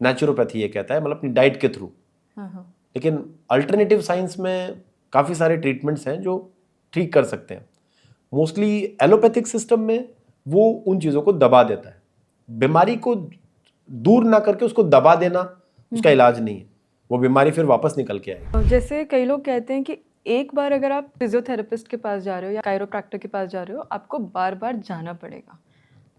नेचुरोपैथी ये कहता है, मतलब अपनी डाइट के थ्रू। लेकिन अल्टरनेटिव साइंस में काफी सारे ट्रीटमेंट्स हैं जो ठीक कर सकते हैं। मोस्टली एलोपैथिक सिस्टम में वो उन चीजों को दबा देता है, बीमारी को दूर ना करके उसको दबा देना उसका इलाज नहीं है, वो बीमारी फिर वापस निकल के आएगी। जैसे कई लोग कहते हैं कि एक बार अगर आप फिजियोथेरेपिस्ट के पास जा रहे हो या कायरोप्रैक्टर के पास जा रहे हो, आपको बार बार जाना पड़ेगा,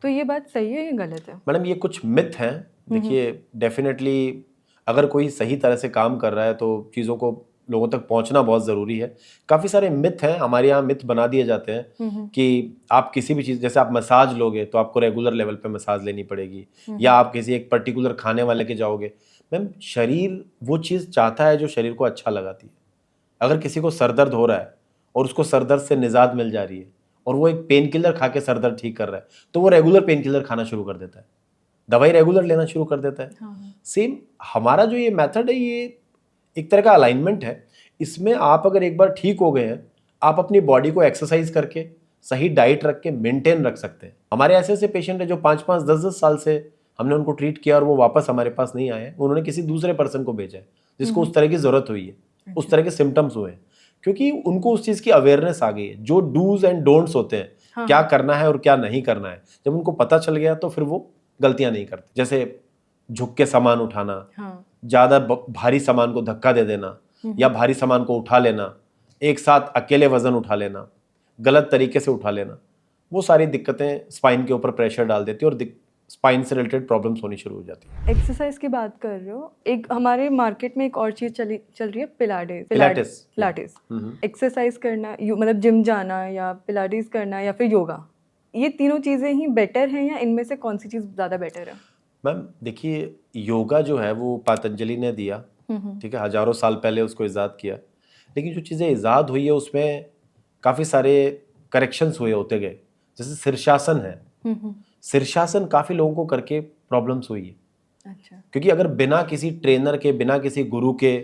तो ये बात सही है या गलत है? मैडम ये कुछ मिथ हैं। देखिए डेफिनेटली अगर कोई सही तरह से काम कर रहा है तो चीज़ों को लोगों तक पहुंचना बहुत ज़रूरी है। काफ़ी सारे मिथ हैं, हमारे यहाँ मिथ बना दिए जाते हैं कि आप किसी भी चीज़, जैसे आप मसाज लोगे तो आपको रेगुलर लेवल पे मसाज लेनी पड़ेगी, या आप किसी एक पर्टिकुलर खाने वाले के जाओगे। मैम शरीर वो चीज़ चाहता है जो शरीर को अच्छा लगाती है। अगर किसी को सर दर्द हो रहा है और उसको सर दर्द से निजात मिल जा रही है और वो एक पेन किलर खा के सर दर्द ठीक कर रहा है, तो वो रेगुलर पेन किलर खाना शुरू कर देता है, दवाई रेगुलर लेना शुरू कर देता है। सेम हमारा जो ये मेथड है, ये एक तरह का अलाइनमेंट है। इसमें आप अगर एक बार ठीक हो गए हैं, आप अपनी बॉडी को एक्सरसाइज करके सही डाइट रख के मेंटेन रख सकते हैं। हमारे ऐसे ऐसे पेशेंट हैं जो 5-5, 10-10 साल से हमने उनको ट्रीट किया और वो वापस हमारे पास नहीं आए, उन्होंने किसी दूसरे पर्सन को भेजा है जिसको उस तरह की जरूरत हुई है, उस तरह के सिम्टम्स हुए हैं, क्योंकि उनको उस चीज की अवेयरनेस आ गई है। जो डूज एंड डोंट्स होते हैं, क्या करना है और क्या नहीं करना है, जब उनको पता चल गया तो फिर वो गलतियां नहीं करते। जैसे झुक के सामान उठाना, ज्यादा भारी सामान को धक्का दे देना या भारी सामान को उठा लेना, एक साथ अकेले वजन उठा लेना, गलत तरीके से उठा लेना, वो सारी दिक्कतें स्पाइन के ऊपर प्रेशर डाल देती है और स्पाइन से रिलेटेड प्रॉब्लम्स होनी शुरू हो जाती है। एक्सरसाइज की बात कर रहे हो, एक हमारे मार्केट में एक और चीज चल रही है, पिलाटेस। एक्सरसाइज करना, मतलब जिम जाना या पिलाटेस करना या फिर योगा, ये तीनों चीजें ही बेटर हैं या इनमें से कौन सी चीज ज्यादा बेटर है? मैम देखिए, योगा जो है वो पतंजलि ने दिया, ठीक है, हजारों साल पहले उसको इजाद किया, लेकिन जो चीज़ें इजाद हुई है उसमें काफ़ी सारे करेक्शंस हुए होते गए। जैसे शीर्षासन है, शीर्षासन काफ़ी लोगों को करके प्रॉब्लम्स हुई है। अच्छा। क्योंकि अगर बिना किसी ट्रेनर के, बिना किसी गुरु के,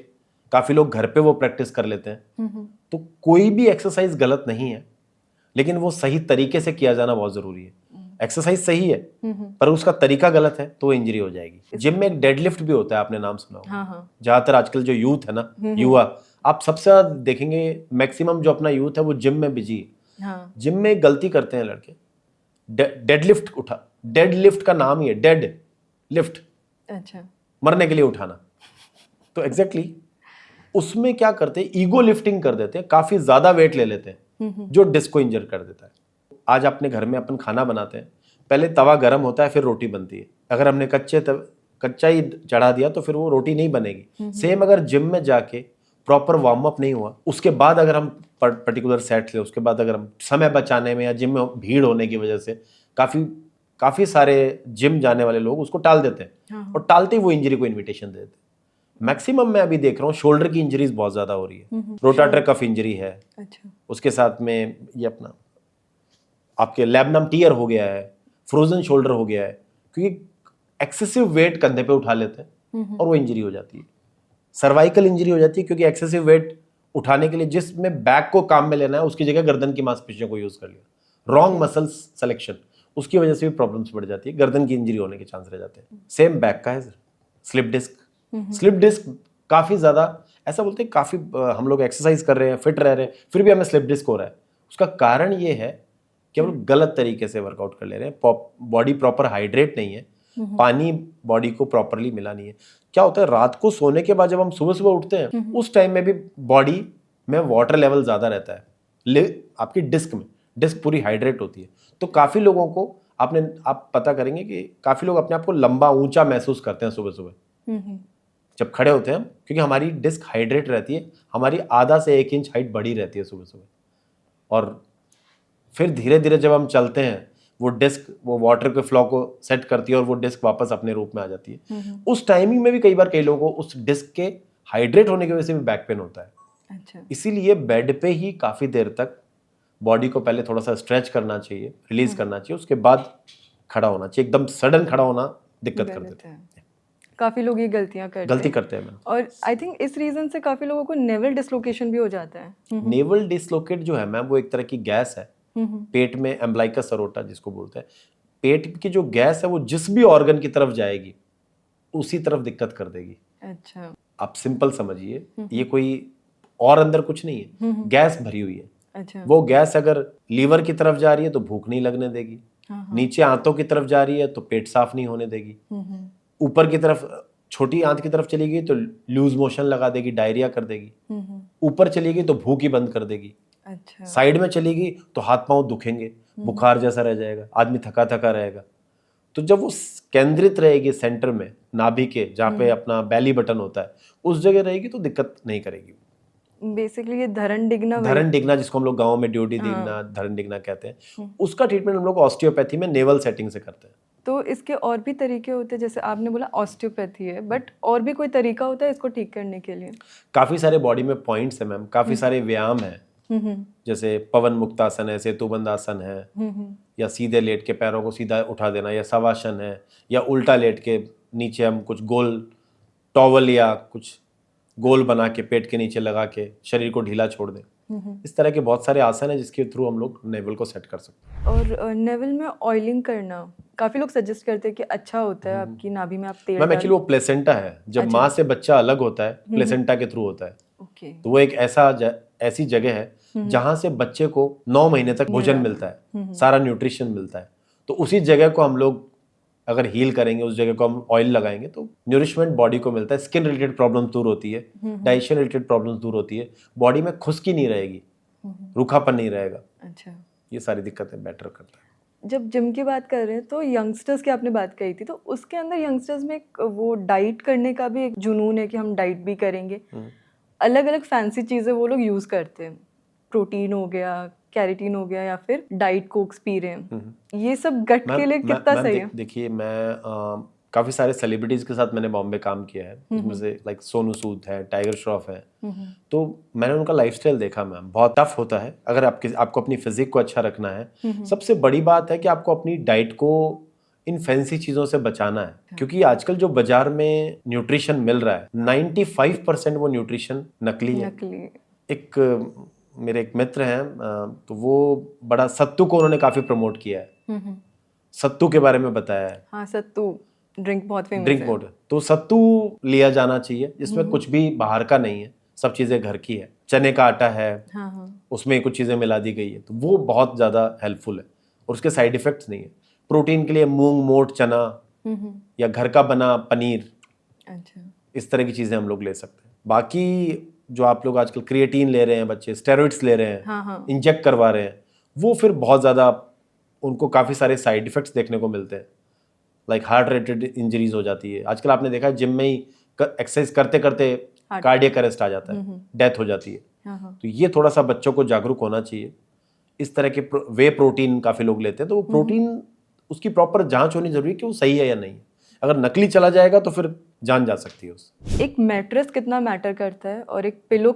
काफ़ी लोग घर पे वो प्रैक्टिस कर लेते हैं, तो कोई भी एक्सरसाइज गलत नहीं है, लेकिन वो सही तरीके से किया जाना बहुत ज़रूरी है। एक्सरसाइज सही है पर उसका तरीका गलत है तो इंजरी हो जाएगी। जिम में एक डेडलिफ्ट भी होता है, आपने नाम सुना होगा। ज्यादातर आजकल जो यूथ है ना, युवा, आप सबसे ज्यादा देखेंगे मैक्सिमम जो अपना यूथ है वो जिम में बिजी है। जिम में गलती करते हैं लड़के, डेडलिफ्ट उठा, डेडलिफ्ट का नाम ही है डेड लिफ्ट, अच्छा, मरने के लिए उठाना। तो एग्जैक्टली उसमें क्या करते हैं, ईगो लिफ्टिंग कर देते हैं, काफी ज्यादा वेट ले लेते हैं जो डिस्क को इंजर कर देता है। आज अपने घर में अपन खाना बनाते हैं, पहले तवा गर्म होता है फिर रोटी बनती है। अगर हमने कच्चा ही चढ़ा दिया तो फिर वो रोटी नहीं बनेगी। सेम अगर जिम में जाके प्रॉपर वार्म अप नहीं हुआ, उसके बाद अगर हम पर्टिकुलर सेट ले, उसके बाद अगर हम समय बचाने में या जिम में भीड़ होने की वजह से काफी सारे जिम जाने वाले लोग उसको टाल देते हैं, और टालते ही वो इंजरी को इन्विटेशन दे देते हैं। मैक्सिमम मैं अभी देख रहा हूँ शोल्डर की इंजरीज बहुत ज्यादा हो रही है, रोटाटर कफ इंजरी है, उसके साथ में ये अपना आपके लैबनम टियर हो गया है, फ्रोजन शोल्डर हो गया है, क्योंकि एक्सेसिव वेट कंधे पे उठा लेते हैं और वो इंजरी हो जाती है। सर्वाइकल इंजरी हो जाती है क्योंकि एक्सेसिव वेट उठाने के लिए जिसमें बैक को काम में लेना है उसकी जगह गर्दन की मांसपेशियों को यूज कर लिया, रॉन्ग मसल सिलेक्शन, उसकी वजह से भी प्रॉब्लम्स बढ़ जाती है, गर्दन की इंजरी होने के चांस रह जाते हैं। सेम बैक का है सर, स्लिप डिस्क काफी ज्यादा ऐसा बोलते हैं, काफी हम लोग एक्सरसाइज कर रहे हैं, फिट रह रहे हैं, फिर भी हमें स्लिप डिस्क हो रहा है। उसका कारण ये है कि हम लोग गलत तरीके से वर्कआउट कर ले रहे हैं, बॉडी प्रॉपर हाइड्रेट नहीं है, पानी बॉडी को प्रॉपरली मिला नहीं है। क्या होता है, रात को सोने के बाद जब हम सुबह सुबह उठते हैं, उस टाइम में भी बॉडी में वाटर लेवल ज्यादा रहता है, आपकी डिस्क पूरी हाइड्रेट होती है। तो काफी लोगों को आप पता करेंगे कि काफी लोग अपने आप को लंबा ऊंचा महसूस करते हैं सुबह सुबह जब खड़े होते हैं, क्योंकि हमारी डिस्क हाइड्रेट रहती है, हमारी आधा से 1 इंच हाइट बढ़ी रहती है सुबह सुबह। और फिर धीरे धीरे जब हम चलते हैं, वो डिस्क वो वाटर के फ्लो को सेट करती है और वो डिस्क वापस अपने रूप में आ जाती है। उस टाइमिंग में भी कई लोगों को उस डिस्क के हाइड्रेट होने की वजह से भी बैक पेन होता है। अच्छा। इसीलिए बेड पे ही काफी देर तक बॉडी को पहले थोड़ा सा स्ट्रेच करना चाहिए, रिलीज करना चाहिए, उसके बाद खड़ा होना चाहिए। एकदम सडन खड़ा होना दिक्कत कर देता है। काफी लोग ये गलती करते हैं मैम। और आई थिंक इस रीजन से काफी लोगों को नेवल डिसलोकेशन भी हो जाता है। नेवल डिसलोकेट जो है मैम, वो एक तरह की गैस है पेट में, एम्ब्लाइकस अरोटा जिसको बोलते हैं। पेट की जो गैस है वो जिस भी ऑर्गन की तरफ जाएगी उसी तरफ दिक्कत कर देगी। अच्छा। आप सिंपल समझिए, ये कोई और अंदर कुछ नहीं है, गैस भरी हुई है। अच्छा। वो गैस अगर लीवर की तरफ जा रही है तो भूख नहीं लगने देगी, नीचे आंतों की तरफ जा रही है तो पेट साफ नहीं होने देगी, ऊपर की तरफ छोटी आंत की तरफ चली गई तो लूज मोशन लगा देगी, डायरिया कर देगी, ऊपर चली गई तो भूख ही बंद कर देगी। अच्छा। साइड में चली गई तो हाथ पांव दुखेंगे, बुखार जैसा रह जाएगा, आदमी थका थका रहेगा। तो जब वो केंद्रित रहेगी सेंटर में, नाभि के जहाँ पे अपना बेली बटन होता है, उस जगह रहेगी तो दिक्कत नहीं करेगी। बेसिकली ये धरण डिगना जिसको हम लोग गाँव में ड्यूटी डिगना, धरण डिगना कहते हैं, उसका ट्रीटमेंट हम लोग ऑस्टियोपैथी में नेवल सेटिंग से करते हैं। तो इसके और भी तरीके होते हैं, जैसे आपने बोला ऑस्टियोपैथी है, बट और भी कोई तरीका होता है इसको ठीक करने के लिए? काफी सारे बॉडी में पॉइंट्स है मैम, काफी सारे व्यायाम है, जैसे पवन मुक्तासन है, सेतुबंध आसन है, या सीधे लेट के पैरों को सीधा उठा देना, या शवासन है, या उल्टा लेट के नीचे हम कुछ गोल टॉवल या कुछ गोल बना के पेट के नीचे लगा के शरीर को ढीला छोड़ दें। इस तरह के बहुत सारे आसन हैं जिसके थ्रू हम लोग नेवल को सेट कर सकते हैं। और नेवल में ऑयलिंग करना काफी लोग सजेस्ट करते हैं कि अच्छा होता है, आपकी नाभि में आप तेल मैम एक्चुअली वो प्लेसेंटा है, जब माँ से बच्चा अलग होता है प्लेसेंटा के थ्रू होता है। ओके। तो वो एक ऐसी जगह है जहाँ से बच्चे को 9 महीने तक भोजन मिलता है, सारा न्यूट्रिशन मिलता है। तो उसी जगह को हम लोग अगर हील करेंगे, उस जगह को हम ऑयल लगाएंगे तो न्यूरिशमेंट बॉडी को मिलता है, स्किन रिलेटेड प्रॉब्लम दूर होती है, डाइजेशन रिलेटेड प्रॉब्लम दूर होती है, बॉडी में खुश्की नहीं रहेगी, रूखापन नहीं रहेगा। अच्छा। ये सारी दिक्कतें बेटर करता है। जब जिम की बात कर रहे हैं तो यंगस्टर्स की आपने बात कही थी, तो उसके अंदर यंगस्टर्स में एक वो डाइट करने का भी एक जुनून है कि हम डाइट भी करेंगे, अलग अलग फैंसी चीज़ें वो लोग यूज़ करते हैं, प्रोटीन हो गया, कैरेटीन हो गया, या फिर डाइट कोक्स पी रहे हैं। ये सब गट के लिए कितना सही है? देखिए, मैं काफी सारे सेलिब्रिटीज के साथ मैंने बॉम्बे काम किया है, जिसमें से लाइक सोनू सूद है, टाइगर श्रॉफ है। तो मैंने उनका लाइफस्टाइल देखा मैम, बहुत टफ होता है अगर आपको अपनी फिजिक को अच्छा रखना है। सबसे बड़ी बात है कि आपको अपनी डाइट को इन फैंसी चीजों से बचाना है, क्योंकि आजकल जो बाजार में न्यूट्रिशन मिल रहा है 95% वो न्यूट्रिशन नकली है। मेरे एक मित्र हैं, तो वो बड़ा सत्तू को उन्होंने काफी प्रमोट किया है, सत्तू के बारे में बताया है। हाँ, सत्तू ड्रिंक बहुत फेमस ड्रिंक बहुत है, तो सत्तू लिया जाना चाहिए, जिसमें कुछ भी बाहर का नहीं है, सब चीजें घर की है। चने का आटा है, उसमें कुछ चीजें मिला दी गई है, तो वो बहुत ज्यादा हेल्पफुल है और उसके साइड इफेक्ट्स नहीं है। प्रोटीन के लिए मूंग, मोट, चना या घर का बना पनीर, इस तरह की चीजें हम लोग ले सकते हैं। बाकी जो आप लोग आजकल क्रिएटिन ले रहे हैं, बच्चे स्टेरॉइड्स ले रहे हैं, इंजेक्ट करवा रहे हैं, वो फिर बहुत ज़्यादा उनको काफ़ी सारे साइड इफ़ेक्ट्स देखने को मिलते हैं, लाइक हार्ट रिलेटेड इंजरीज हो जाती है। आजकल आपने देखा है जिम में ही एक्सरसाइज करते करते कार्डियक अरेस्ट आ जाता है, डेथ हो जाती है। तो ये थोड़ा सा बच्चों को जागरूक होना चाहिए। इस तरह के वे प्रोटीन काफ़ी लोग लेते हैं, तो वो प्रोटीन उसकी प्रॉपर जाँच होनी जरूरी है कि वो सही है या नहीं। अगर नकली चला जाएगा तो फिर जान जा सकती है उससे। एक मैट्रेस कितना मैटर करता है और एक पिलो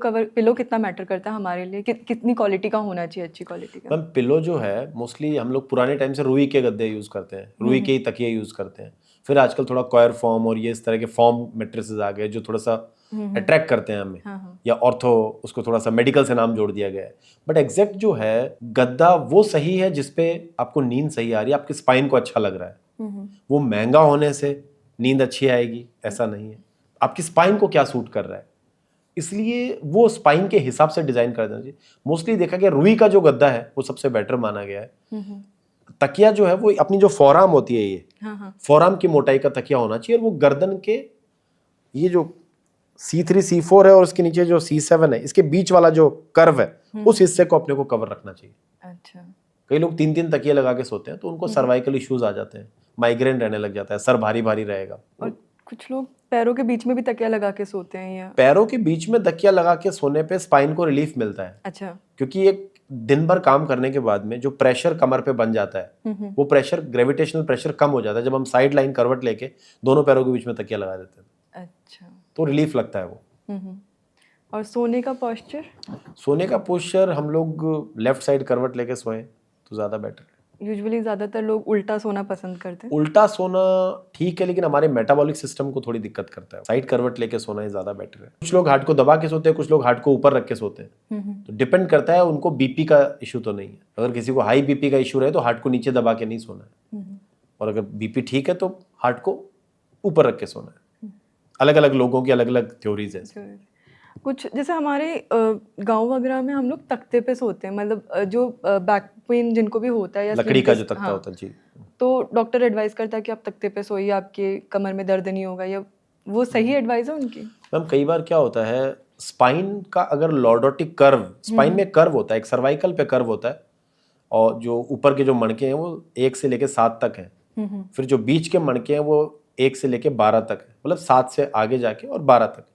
कितना मैटर करता है हमारे लिए? कितनी क्वालिटी का होना चाहिए, अच्छी क्वालिटी का? मैम पिलो जो है मोस्टली हम लोग पुराने टाइम से रुई के गद्दे यूज़ करते हैं, रुई के ही तकिए यूज़ करते हैं। फिर आजकल थोड़ा कॉयर फॉर्म और ये इस तरह के फॉर्म मैट्रेसेस आ गए जो थोड़ा सा अट्रैक्ट करते हैं हमें, या ऑर्थो, उसको थोड़ा सा मेडिकल से नाम जोड़ दिया गया है। बट एग्जैक्ट जो है गद्दा वो सही है जिसपे आपको नींद सही आ रही है, आपके स्पाइन को अच्छा लग रहा है। वो महंगा होने से नींद अच्छी आएगी ऐसा नहीं है। आपकी स्पाइन को क्या सूट कर रहा है, इसलिए वो स्पाइन के हिसाब से डिजाइन कर देना चाहिए। मोस्टली देखा गया रुई का जो गद्दा है वो सबसे बेटर माना गया है। तकिया जो है वो अपनी जो फोराम होती है, ये फोराम की मोटाई का तकिया होना चाहिए, और वो गर्दन के ये जो C3 C4 है और उसके नीचे जो C7 है, इसके बीच वाला जो कर्व है उस हिस्से को अपने को कवर रखना चाहिए। अच्छा। कई लोग 3-3 तकिए लगा के सोते हैं तो उनको सर्वाइकल इश्यूज आ जाते हैं, माइग्रेन रहने लग जाता है, सर भारी भारी रहेगा। और कुछ लोग पैरों के बीच में भी तकिया लगा के सोते हैं या? पैरों के बीच में तकिया लगा के सोने पे स्पाइन को रिलीफ मिलता है। अच्छा। क्योंकि एक दिन भर काम करने के बाद में जो प्रेशर कमर पे बन जाता है, वो प्रेशर, ग्रेविटेशनल प्रेशर कम हो जाता है जब हम साइड लाइन करवट लेके दोनों पैरों के बीच में तकिया लगा देते हैं। अच्छा। तो रिलीफ लगता है वो। और सोने का पोस्चर? सोने का पोस्चर हम लोग लेफ्ट साइड करवट लेके सोएं तो ज्यादा बेटर है। यूजुअली ज्यादातर लोग उल्टा सोना पसंद करते हैं। उल्टा सोना ठीक है, लेकिन हमारे मेटाबॉलिक सिस्टम को थोड़ी दिक्कत करता है। साइड करवट लेके सोना ही ज्यादा बेटर है। कुछ लोग हार्ट को दबा के सोते हैं, कुछ लोग हार्ट को ऊपर रख के सोते हैं। तो डिपेंड करता है, उनको बीपी का इशू तो नहीं है। अगर किसी को हाई बीपी का इशू रहे तो हार्ट को नीचे दबा के नहीं सोना है, और अगर बीपी ठीक है तो हार्ट को ऊपर रख के सोना है। अलग अलग लोगों की अलग अलग थ्योरीज है। कुछ जैसे हमारे गांव वगैरह में हम लोग तख्ते पे सोते हैं, मतलब जो बैक पेन जिनको भी होता है या लकड़ी का जो sleep तख्ता होता है जी, तो डॉक्टर एडवाइस करता है कि आप तख्ते पे सोइए, आपके कमर में दर्द नहीं होगा, या वो सही एडवाइस है उनकी? मैम कई बार क्या होता है, स्पाइन का अगर लॉर्डोटिक कर्व, स्पाइन में कर्व होता है, एक सर्वाइकल पे कर्व होता है, और जो ऊपर के जो मणके हैं वो 1 से लेके 7 तक हैं। फिर जो बीच के मणके हैं वो 1 से लेके 12 तक है, मतलब 7 से आगे जाके और 12 तक।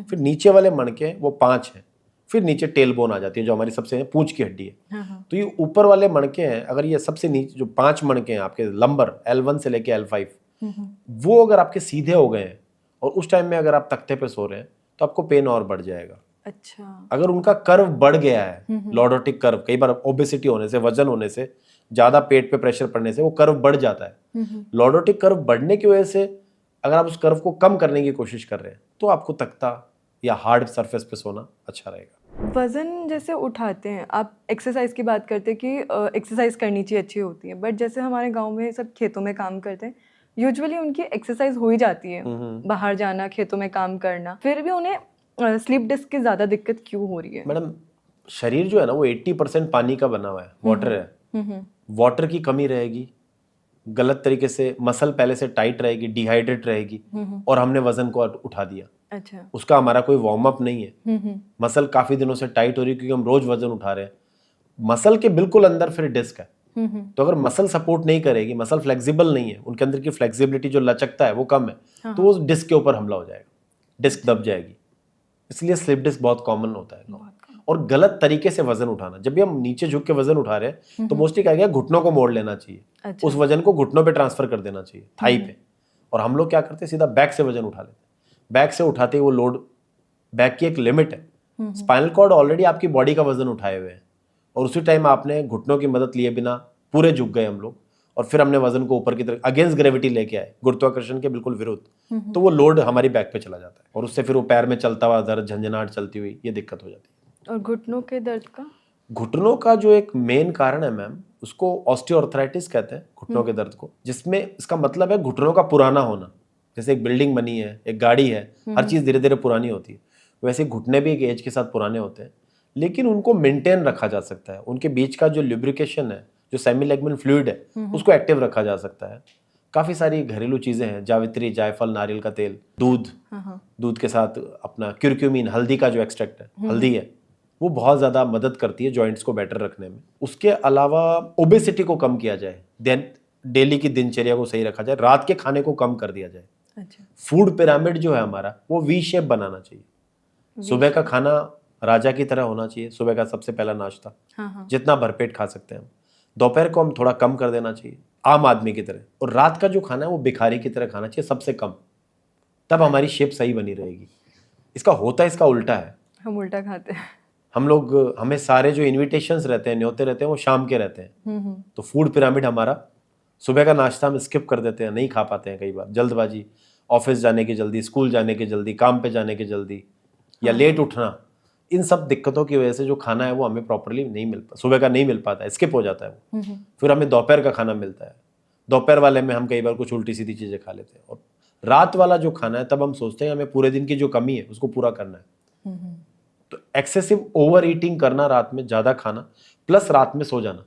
फिर नीचे वाले मणके हैं वो 5 हैं। फिर नीचे टेल बोन आ जाती है जो हमारी सबसे पूंछ की हड्डी है। तो ये ऊपर वाले मणके हैं, अगर ये सबसे नीचे जो 5 मणके हैं आपके लंबर L1 से लेके L5, वो अगर आपके सीधे हो गए हैं और उस टाइम में अगर आप तख्ते पे सो रहे हैं तो आपको पेन और बढ़ जाएगा। अच्छा। अगर उनका कर्व बढ़ गया है, लॉर्डोटिक कर्व, कई बार ओबेसिटी होने से, वजन होने से, ज्यादा पेट पे प्रेशर पड़ने से वो कर्व बढ़ जाता है। लॉर्डोटिक कर्व बढ़ने की वजह से अगर आप उस कर्व को कम करने की कोशिश कर रहे हैं तो आपको तख्ता या हार्ड सरफेस पे सोना अच्छा रहेगा। वजन जैसे उठाते हैं, आप एक्सरसाइज की बात करते हैं कि एक्सरसाइज करनी चाहिए, अच्छी होती है, बट जैसे हमारे गांव में सब खेतों में काम करते हैं, यूजुअली उनकी एक्सरसाइज हो ही जाती है, बाहर जाना, खेतों में काम करना, फिर भी उन्हें स्लीप डिस्क की ज़्यादा दिक्कत क्यों हो रही है? मैडम शरीर जो है ना वो 80% पानी का बना हुआ है, वाटर है। वाटर की कमी रहेगी, गलत तरीके से मसल पहले से टाइट रहेगी, डिहाइड्रेट रहेगी, और हमने वजन को उठा दिया। अच्छा। उसका हमारा कोई वार्म अप नहीं है। मसल काफी दिनों से टाइट हो रही है क्योंकि हम रोज वजन उठा रहे हैं। मसल के बिल्कुल अंदर फिर डिस्क है, तो अगर मसल सपोर्ट नहीं करेगी, मसल फ्लेक्सिबल नहीं है, उनके अंदर की फ्लेक्सिबिलिटी जो लचकता है वो कम है, तो वो डिस्क के ऊपर हमला हो जाएगा, डिस्क दब जाएगी। इसलिए स्लिप डिस्क बहुत कॉमन होता है। और गलत तरीके से वजन उठाना, जब भी हम नीचे झुक के वजन उठा रहे हैं तो मोस्टली क्या गया, घुटनों को मोड़ लेना चाहिए। अच्छा। उस वजन को घुटनों पे ट्रांसफर कर देना चाहिए, थाई पे। और हम लोग क्या करते हैं, सीधा बैक से वजन उठा लेते हैं। बैक से उठाते ही वो लोड, बैक की एक लिमिट है। स्पाइनल कॉर्ड ऑलरेडी आपकी बॉडी का वजन उठाए हुए हैं, और उसी टाइम आपने घुटनों की मदद लिए बिना पूरे झुक गए हम लोग, और फिर हमने वजन को ऊपर की तरफ अगेंस्ट ग्रेविटी लेके आए, गुरुत्वाकर्षण के बिल्कुल विरुद्ध, तो वो लोड हमारी बैक पे चला जाता है, और उससे फिर वो पैर में चलता हुआ दर्द, झंझनाहट चलती हुई, ये दिक्कत हो जाती है। और घुटनों के दर्द का? घुटनों का जो एक मेन कारण है मैम, उसको ऑस्टियोआर्थराइटिस कहते हैं, घुटनों के दर्द को, जिसमें इसका मतलब है घुटनों का पुराना होना। जैसे एक बिल्डिंग बनी है, एक गाड़ी है, हर चीज धीरे धीरे पुरानी होती है, वैसे घुटने भी एक एज के साथ पुराने होते हैं, लेकिन उनको मेंटेन रखा जा सकता है। उनके बीच का जो लुब्रिकेशन है, जो सेमी लिगमेंट फ्लूइड है, उसको एक्टिव रखा जा सकता है। काफी सारी घरेलू चीजें हैं, जावित्री, जायफल, नारियल का तेल, दूध के साथ अपना क्यूरक्यूमिन, हल्दी का जो एक्सट्रैक्ट है, हल्दी है, वो बहुत ज्यादा मदद करती है जॉइंट्स को बेटर रखने में। उसके अलावा ओबेसिटी को कम किया जाए, डेली की दिनचर्या को सही रखा जाए, रात के खाने को कम कर दिया जाए। अच्छा। फूड पिरामिड जो है हमारा, वो वी शेप बनाना चाहिए। सुबह का खाना राजा की तरह होना चाहिए, सुबह का सबसे पहला नाश्ता, जितना भरपेट खा सकते हैं हम। दोपहर को हम थोड़ा कम कर देना चाहिए, आम आदमी की तरह, और रात का जो खाना है वो भिखारी की तरह खाना चाहिए, सबसे कम। तब हमारी शेप सही बनी रहेगी। इसका होता है, इसका उल्टा है, हम उल्टा खाते हैं। हम लोग, हमें सारे जो इन्विटेशंस रहते हैं, न्योते रहते हैं, वो शाम के रहते हैं। तो फूड पिरामिड हमारा, सुबह का नाश्ता हम स्किप कर देते हैं, नहीं खा पाते हैं कई बार, जल्दबाजी, ऑफिस जाने की जल्दी, स्कूल जाने की जल्दी, काम पे जाने की जल्दी, या लेट उठना, इन सब दिक्कतों की वजह से जो खाना है वो हमें प्रॉपर्ली नहीं मिल पाता, सुबह का नहीं मिल पाता है, स्किप हो जाता है वो। फिर हमें दोपहर का खाना मिलता है, दोपहर वाले में हम कई बार कुछ उल्टी सीधी चीजें खा लेते हैं, और रात वाला जो खाना है तब हम सोचते हैं हमें पूरे दिन की जो कमी है उसको पूरा करना है। तो एक्सेसिव ओवर ईटिंग करना, रात में ज्यादा खाना, प्लस रात में सो जाना,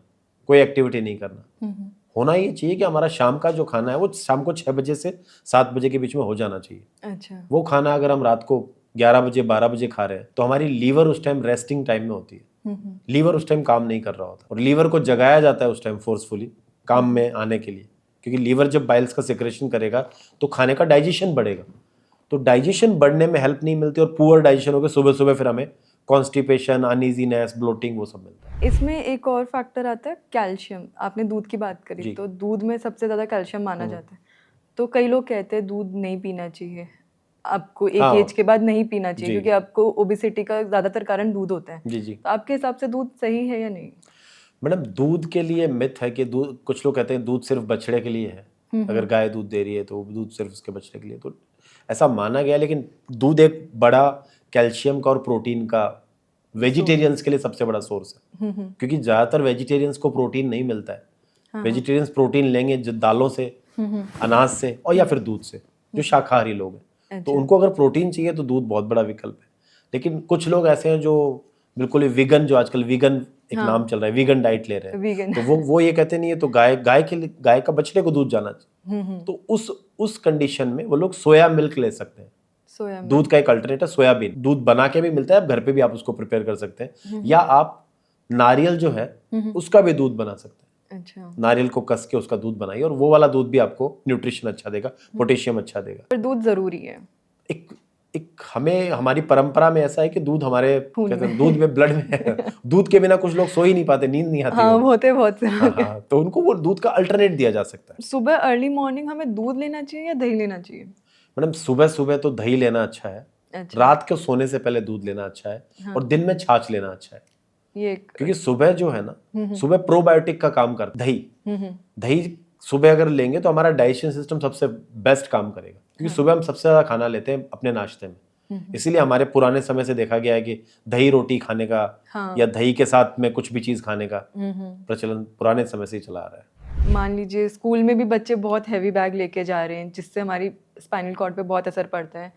कोई एक्टिविटी नहीं करना। होना ये चाहिए कि हमारा शाम का जो खाना है वो शाम को 6 बजे से 7 बजे के बीच में हो जाना चाहिए। अच्छा। वो खाना अगर हम रात को 11 बजे 12 बजे खा रहे हैं तो हमारी लीवर उस टाइम रेस्टिंग टाइम में होती है। लीवर उस टाइम काम नहीं कर रहा होता और लीवर को जगाया जाता है उस टाइम फोर्सफुली काम में आने के लिए, क्योंकि लीवर जब बाइल्स का सिक्रेशन करेगा तो खाने का डाइजेशन बढ़ेगा। तो डाइजेशन बढ़ने में हेल्प नहीं मिलती और पुअर डाइजेशन हो गया, सुबह सुबह फिर हमें कॉन्स्टिपेशन, अनईजीनेस, ब्लोटिंग, वो सब मिलता है। इसमें एक और फैक्टर आता है कैल्शियम। आपने दूध की बात जी। करी, तो दूध में सबसे ज़्यादा कैल्शियम माना जाता है। तो कई लोग कहते हैं दूध नहीं पीना चाहिए, आपको एक हाँ। एज के बाद नहीं पीना चाहिए, जी। क्योंकि आपको ओबेसिटी का ज़्यादातर कारण दूध होता है। जी जी। तो आपके हिसाब से दूध सही है या नहीं? मैडम, दूध के लिए मिथ है कि दूध, कुछ लोग कहते हैं दूध सिर्फ बछड़े के लिए है, अगर गाय दूध दे रही है तो दूध सिर्फ उसके बछड़े के लिए, तो ऐसा माना गया। लेकिन दूध एक बड़ा कैल्शियम का और प्रोटीन का वेजिटेरियंस के लिए सबसे बड़ा सोर्स है, क्योंकि ज़्यादातर वेजिटेरियंस को प्रोटीन नहीं मिलता है। वेजिटेरियंस प्रोटीन लेंगे दालों से, अनाज से, और या फिर दूध से, जो शाकाहारी लोग हैं। तो उनको अगर प्रोटीन चाहिए तो दूध बहुत बड़ा विकल्प है। लेकिन कुछ लोग ऐसे हैं जो बिल्कुल ही वीगन, जो आजकल वीगन एक नाम चल रहा है, वीगन डाइट ले रहे हैं, वीगन। तो वो ये कहते नहीं है तो गाय का बछड़े को दूध जाना चाहिए। तो उस कंडीशन में वो लोग सोया मिल्क ले सकते हैं। सोया दूध का एक अल्टरनेटिव सोयाबीन, दूध बना के भी मिलता है, घर पे भी आप उसको प्रिपेयर कर सकते हैं, या आप नारियल जो है उसका भी दूध बना सकते हैं। अच्छा। नारियल को कस के उसका दूध बनाइए और वो वाला दूध भी आपको न्यूट्रिशन अच्छा देगा, पोटेशियम अच्छा देगा। पर दूध ज़रूरी है। एक हमें, हमारी परंपरा में ऐसा है कि दूध हमारे कहते हैं दूध में, ब्लड में है। दूध के बिना कुछ लोग सो ही नहीं पाते, नींद नहीं आती। हाँ, होते बहुत से। हाँ, तो उनको वो दूध का अल्टरनेट दिया जा सकता है। सुबह अर्ली मॉर्निंग हमें दूध लेना चाहिए या दही लेना चाहिए? मैडम, सुबह सुबह तो दही लेना अच्छा है। अच्छा। रात को सोने से पहले दूध लेना अच्छा है, और दिन में छाछ लेना अच्छा है। ये क्योंकि सुबह जो है ना, सुबह प्रोबायोटिक का काम करता है दही। दही सुबह अगर लेंगे तो हमारा डाइजेशन सिस्टम सबसे बेस्ट काम करेगा, क्योंकि सुबह हम सबसे ज्यादा खाना लेते हैं अपने नाश्ते में। इसीलिए हमारे पुराने समय से देखा गया है कि दही रोटी खाने का, या दही के साथ में कुछ भी चीज खाने का प्रचलन पुराने समय से ही चला आ रहा है। मान लीजिए स्कूल में भी बच्चे बहुत हैवी बैग लेके जा रहे हैं, जिससे हमारी स्पाइनल कॉर्ड पे बहुत असर पड़ता है।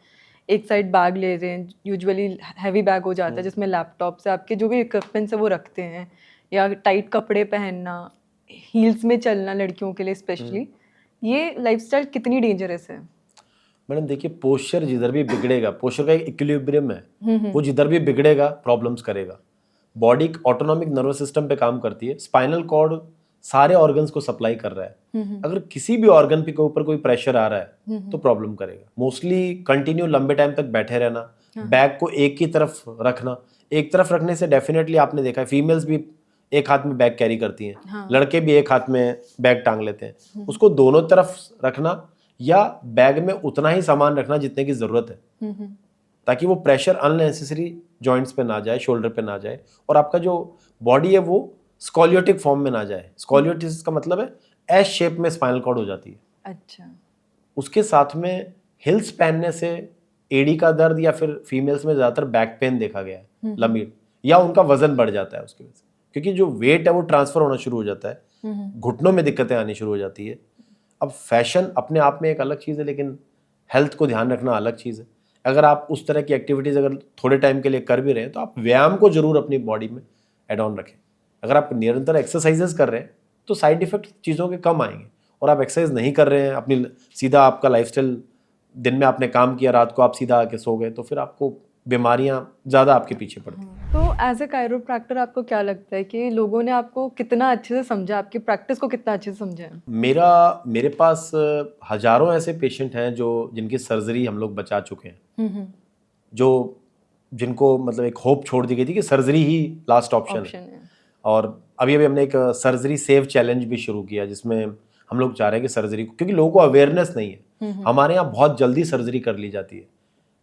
एक साइड बैग ले रहे हैं, यूजुअली हैवी बैग हो जाता है, जिसमें लैपटॉप से आपके जो भी इक्विपमेंट्स है वो रखते हैं, या टाइट कपड़े पहनना, हील्स में चलना लड़कियों के लिए स्पेशली। ये लाइफस्टाइल कितनी डेंजरस है? मैडम देखिए, पोस्चर जिधर भी बिगड़ेगा, पोस्चर का एक इक्विलिब्रियम है, वो जिधर भी बिगड़ेगा प्रॉब्लम्स करेगा। बॉडी ऑटोनॉमिक नर्वस सिस्टम पे काम करती है, स्पाइनल कॉर्ड सारे ऑर्गन्स को सप्लाई कर रहा है। अगर किसी भी ऑर्गन के ऊपर कोई प्रेशर आ रहा है तो प्रॉब्लम करेगा। मोस्टली कंटिन्यू लंबे टाइम तक बैठे रहना, बैग को एक ही तरफ रखना, एक तरफ रखने से डेफिनेटली आपने देखा है फीमेल्स भी एक हाथ में बैग कैरी करती हैं, लड़के भी एक हाथ में बैग टांग लेते हैं। उसको दोनों तरफ रखना, या बैग में उतना ही सामान रखना जितने की जरूरत है, ताकि वो प्रेशर अननेसेसरी जॉइंट्स पे ना जाए, शोल्डर पे ना जाए, और आपका जो बॉडी है वो स्कॉलियोटिक फॉर्म में ना जाए। स्कॉलियोटिस का मतलब है एस शेप में स्पाइनल कॉर्ड हो जाती है। अच्छा। उसके साथ में हिल्स पहनने से एडी का दर्द, या फिर फीमेल्स में ज्यादातर बैक पेन देखा गया है लंबी, या उनका वजन बढ़ जाता है उसकी वजह से, क्योंकि जो वेट है वो ट्रांसफर होना शुरू हो जाता है, घुटनों में दिक्कतें आनी शुरू हो जाती है। अब फैशन अपने आप में एक अलग चीज़ है, लेकिन हेल्थ को ध्यान रखना अलग चीज़ है। अगर आप उस तरह की एक्टिविटीज़ अगर थोड़े टाइम के लिए कर भी रहे हैं तो आप व्यायाम को जरूर अपनी बॉडी में एड ऑन रखें। अगर आप निरंतर एक्सरसाइजेस कर रहे हैं तो साइड इफेक्ट चीज़ों के कम आएंगे, और आप एक्सरसाइज नहीं कर रहे हैं, अपनी सीधा आपका लाइफस्टाइल, दिन में आपने काम किया, रात को आप सीधा आके सो गए, तो फिर आपको बीमारियां ज़्यादा आपके पीछे पड़ती हैं। तो एज ए कायरोप्रैक्टर आपको क्या लगता है कि लोगों ने आपको कितना अच्छे से समझा, आपकी प्रैक्टिस को कितना अच्छे से समझा है? मेरे पास हजारों ऐसे पेशेंट हैं जिनकी सर्जरी हम लोग बचा चुके हैं, जिनको मतलब एक होप छोड़ दी गई थी कि सर्जरी ही लास्ट ऑप्शन है। और अभी हमने एक सर्जरी सेव चैलेंज भी शुरू किया, जिसमें हम लोग चाह रहे हैं कि सर्जरी, क्योंकि लोगों को अवेयरनेस नहीं है, हमारे यहाँ बहुत जल्दी सर्जरी कर ली जाती है,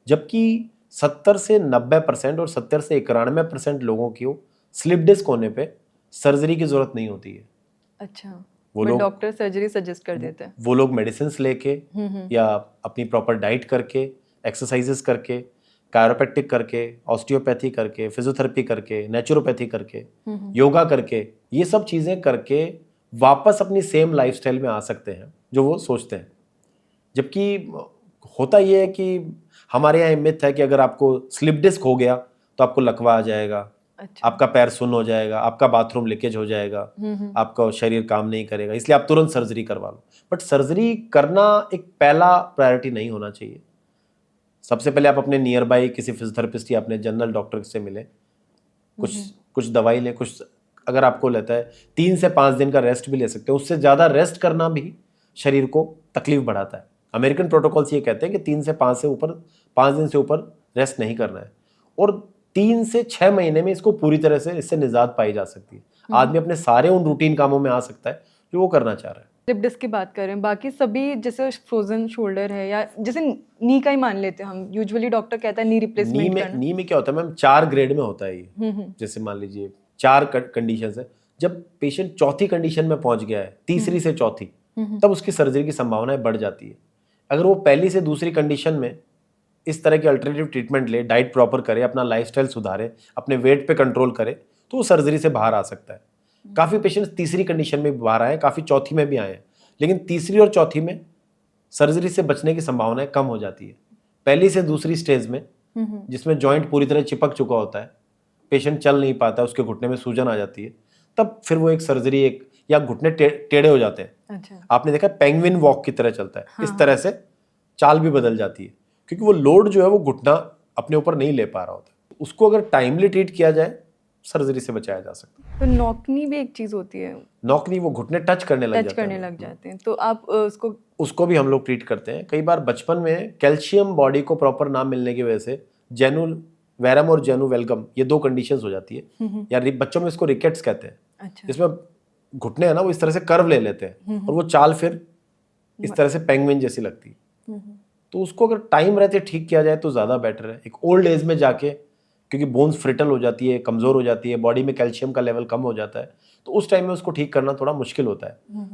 जबकि 70 से 90% और 70 से 91% लोगों की स्लिप डिस्क होने पे सर्जरी की जरूरत नहीं होती है। अच्छा, वो लोग डॉक्टर सर्जरी सजेस्ट कर देते हैं। वो लोग मेडिसिन लेके, या अपनी प्रॉपर डाइट करके, एक्सरसाइजेस करके, कायरोप्रैक्टिक करके, ऑस्टियोपैथी करके, फिजियोथेरेपी करके, नेचुरोपैथी करके, योगा करके, ये सब चीज़ें करके वापस अपनी सेम लाइफस्टाइल में आ सकते हैं जो वो सोचते हैं। जबकि होता ये है कि हमारे यहाँ मिथ है कि अगर आपको स्लिप डिस्क हो गया तो आपको लकवा आ जाएगा, अच्छा। आपका पैर सुन्न हो जाएगा, आपका बाथरूम लीकेज हो जाएगा, आपका शरीर काम नहीं करेगा, इसलिए आप तुरंत सर्जरी करवा लो। बट सर्जरी करना एक पहला प्रायोरिटी नहीं होना चाहिए। सबसे पहले आप अपने नियर बाई किसी फिजियोथेरेपिस्ट या अपने जनरल डॉक्टर से मिले, कुछ दवाई लें, कुछ अगर आपको लेता है 3 से 5 दिन का रेस्ट भी ले सकते हैं। उससे ज़्यादा रेस्ट करना भी शरीर को तकलीफ बढ़ाता है। अमेरिकन प्रोटोकॉल्स ये कहते हैं कि 3 से 5 दिन से ऊपर रेस्ट नहीं करना है, और 3 से 6 महीने में इसको पूरी तरह से इससे निजात पाई जा सकती है। आदमी अपने सारे उन रूटीन कामों में आ सकता है जो वो करना चाह रहा है। स्लिप डिस्क की बात करें, बाकी सभी जैसे फ्रोजन शोल्डर है या जैसे नी का ही मान लेते हैं हम, यूजुअली डॉक्टर कहता है नी रिप्लेसमेंट करना। नी में क्या होता है मैम, 4 ग्रेड में होता है ये। जैसे मान लीजिए 4 कंडीशंस है, जब पेशेंट चौथी कंडीशन में पहुंच गया है, तीसरी से चौथी, तब उसकी सर्जरी की संभावनाएं बढ़ जाती है। अगर वो पहली से दूसरी कंडीशन में इस तरह की अल्टरनेटिव ट्रीटमेंट ले, डाइट प्रॉपर करे, अपना लाइफस्टाइल सुधारे, अपने वेट पे कंट्रोल करे, तो वो सर्जरी से बाहर आ सकता है। काफ़ी पेशेंट्स तीसरी कंडीशन में बाहर आए, काफ़ी चौथी में भी आए हैं, लेकिन तीसरी और चौथी में सर्जरी से बचने की संभावनाएं कम हो जाती है। पहली से दूसरी स्टेज में, जिसमें जॉइंट पूरी तरह चिपक चुका होता है, पेशेंट चल नहीं पाता, उसके घुटने में सूजन आ जाती है, तब फिर वो एक सर्जरी या घुटने टेढ़े हो जाते हैं। अच्छा। आपने देखा पेंगुइन वॉक की तरह चलता है, इस तरह से चाल भी बदल जाती है, क्योंकि वो लोड जो है वो घुटना अपने ऊपर नहीं ले पा रहा होता। उसको अगर टाइमली ट्रीट किया जाए, सर्जरी से बचाया जा सकता है। तो नॉकनी भी एक चीज होती है। नॉकनी, वो घुटने टच करने लग जाते हैं, तो आप उसको भी हम लोग ट्रीट करते हैं। कई बार बचपन में कैल्शियम बॉडी को प्रॉपर ना मिलने की वजह से जेनुवेरम और जेनुवेल्गम, ये 2 कंडीशंस हो जाती है, या बच्चों में इसको रिकेट्स कहते हैं। अच्छा। इसमें घुटने है ना, वो इस तरह से कर्व ले लेते हैं, और वो चाल फिर इस तरह से पेंगुइन जैसी लगती है। तो उसको अगर टाइम रहते ठीक किया जाए तो ज़्यादा बेटर है। एक ओल्ड एज में जाके, क्योंकि बोन्स फ्रिटल हो जाती है, कमज़ोर हो जाती है, बॉडी में कैल्शियम का लेवल कम हो जाता है, तो उस टाइम में उसको ठीक करना थोड़ा मुश्किल होता है।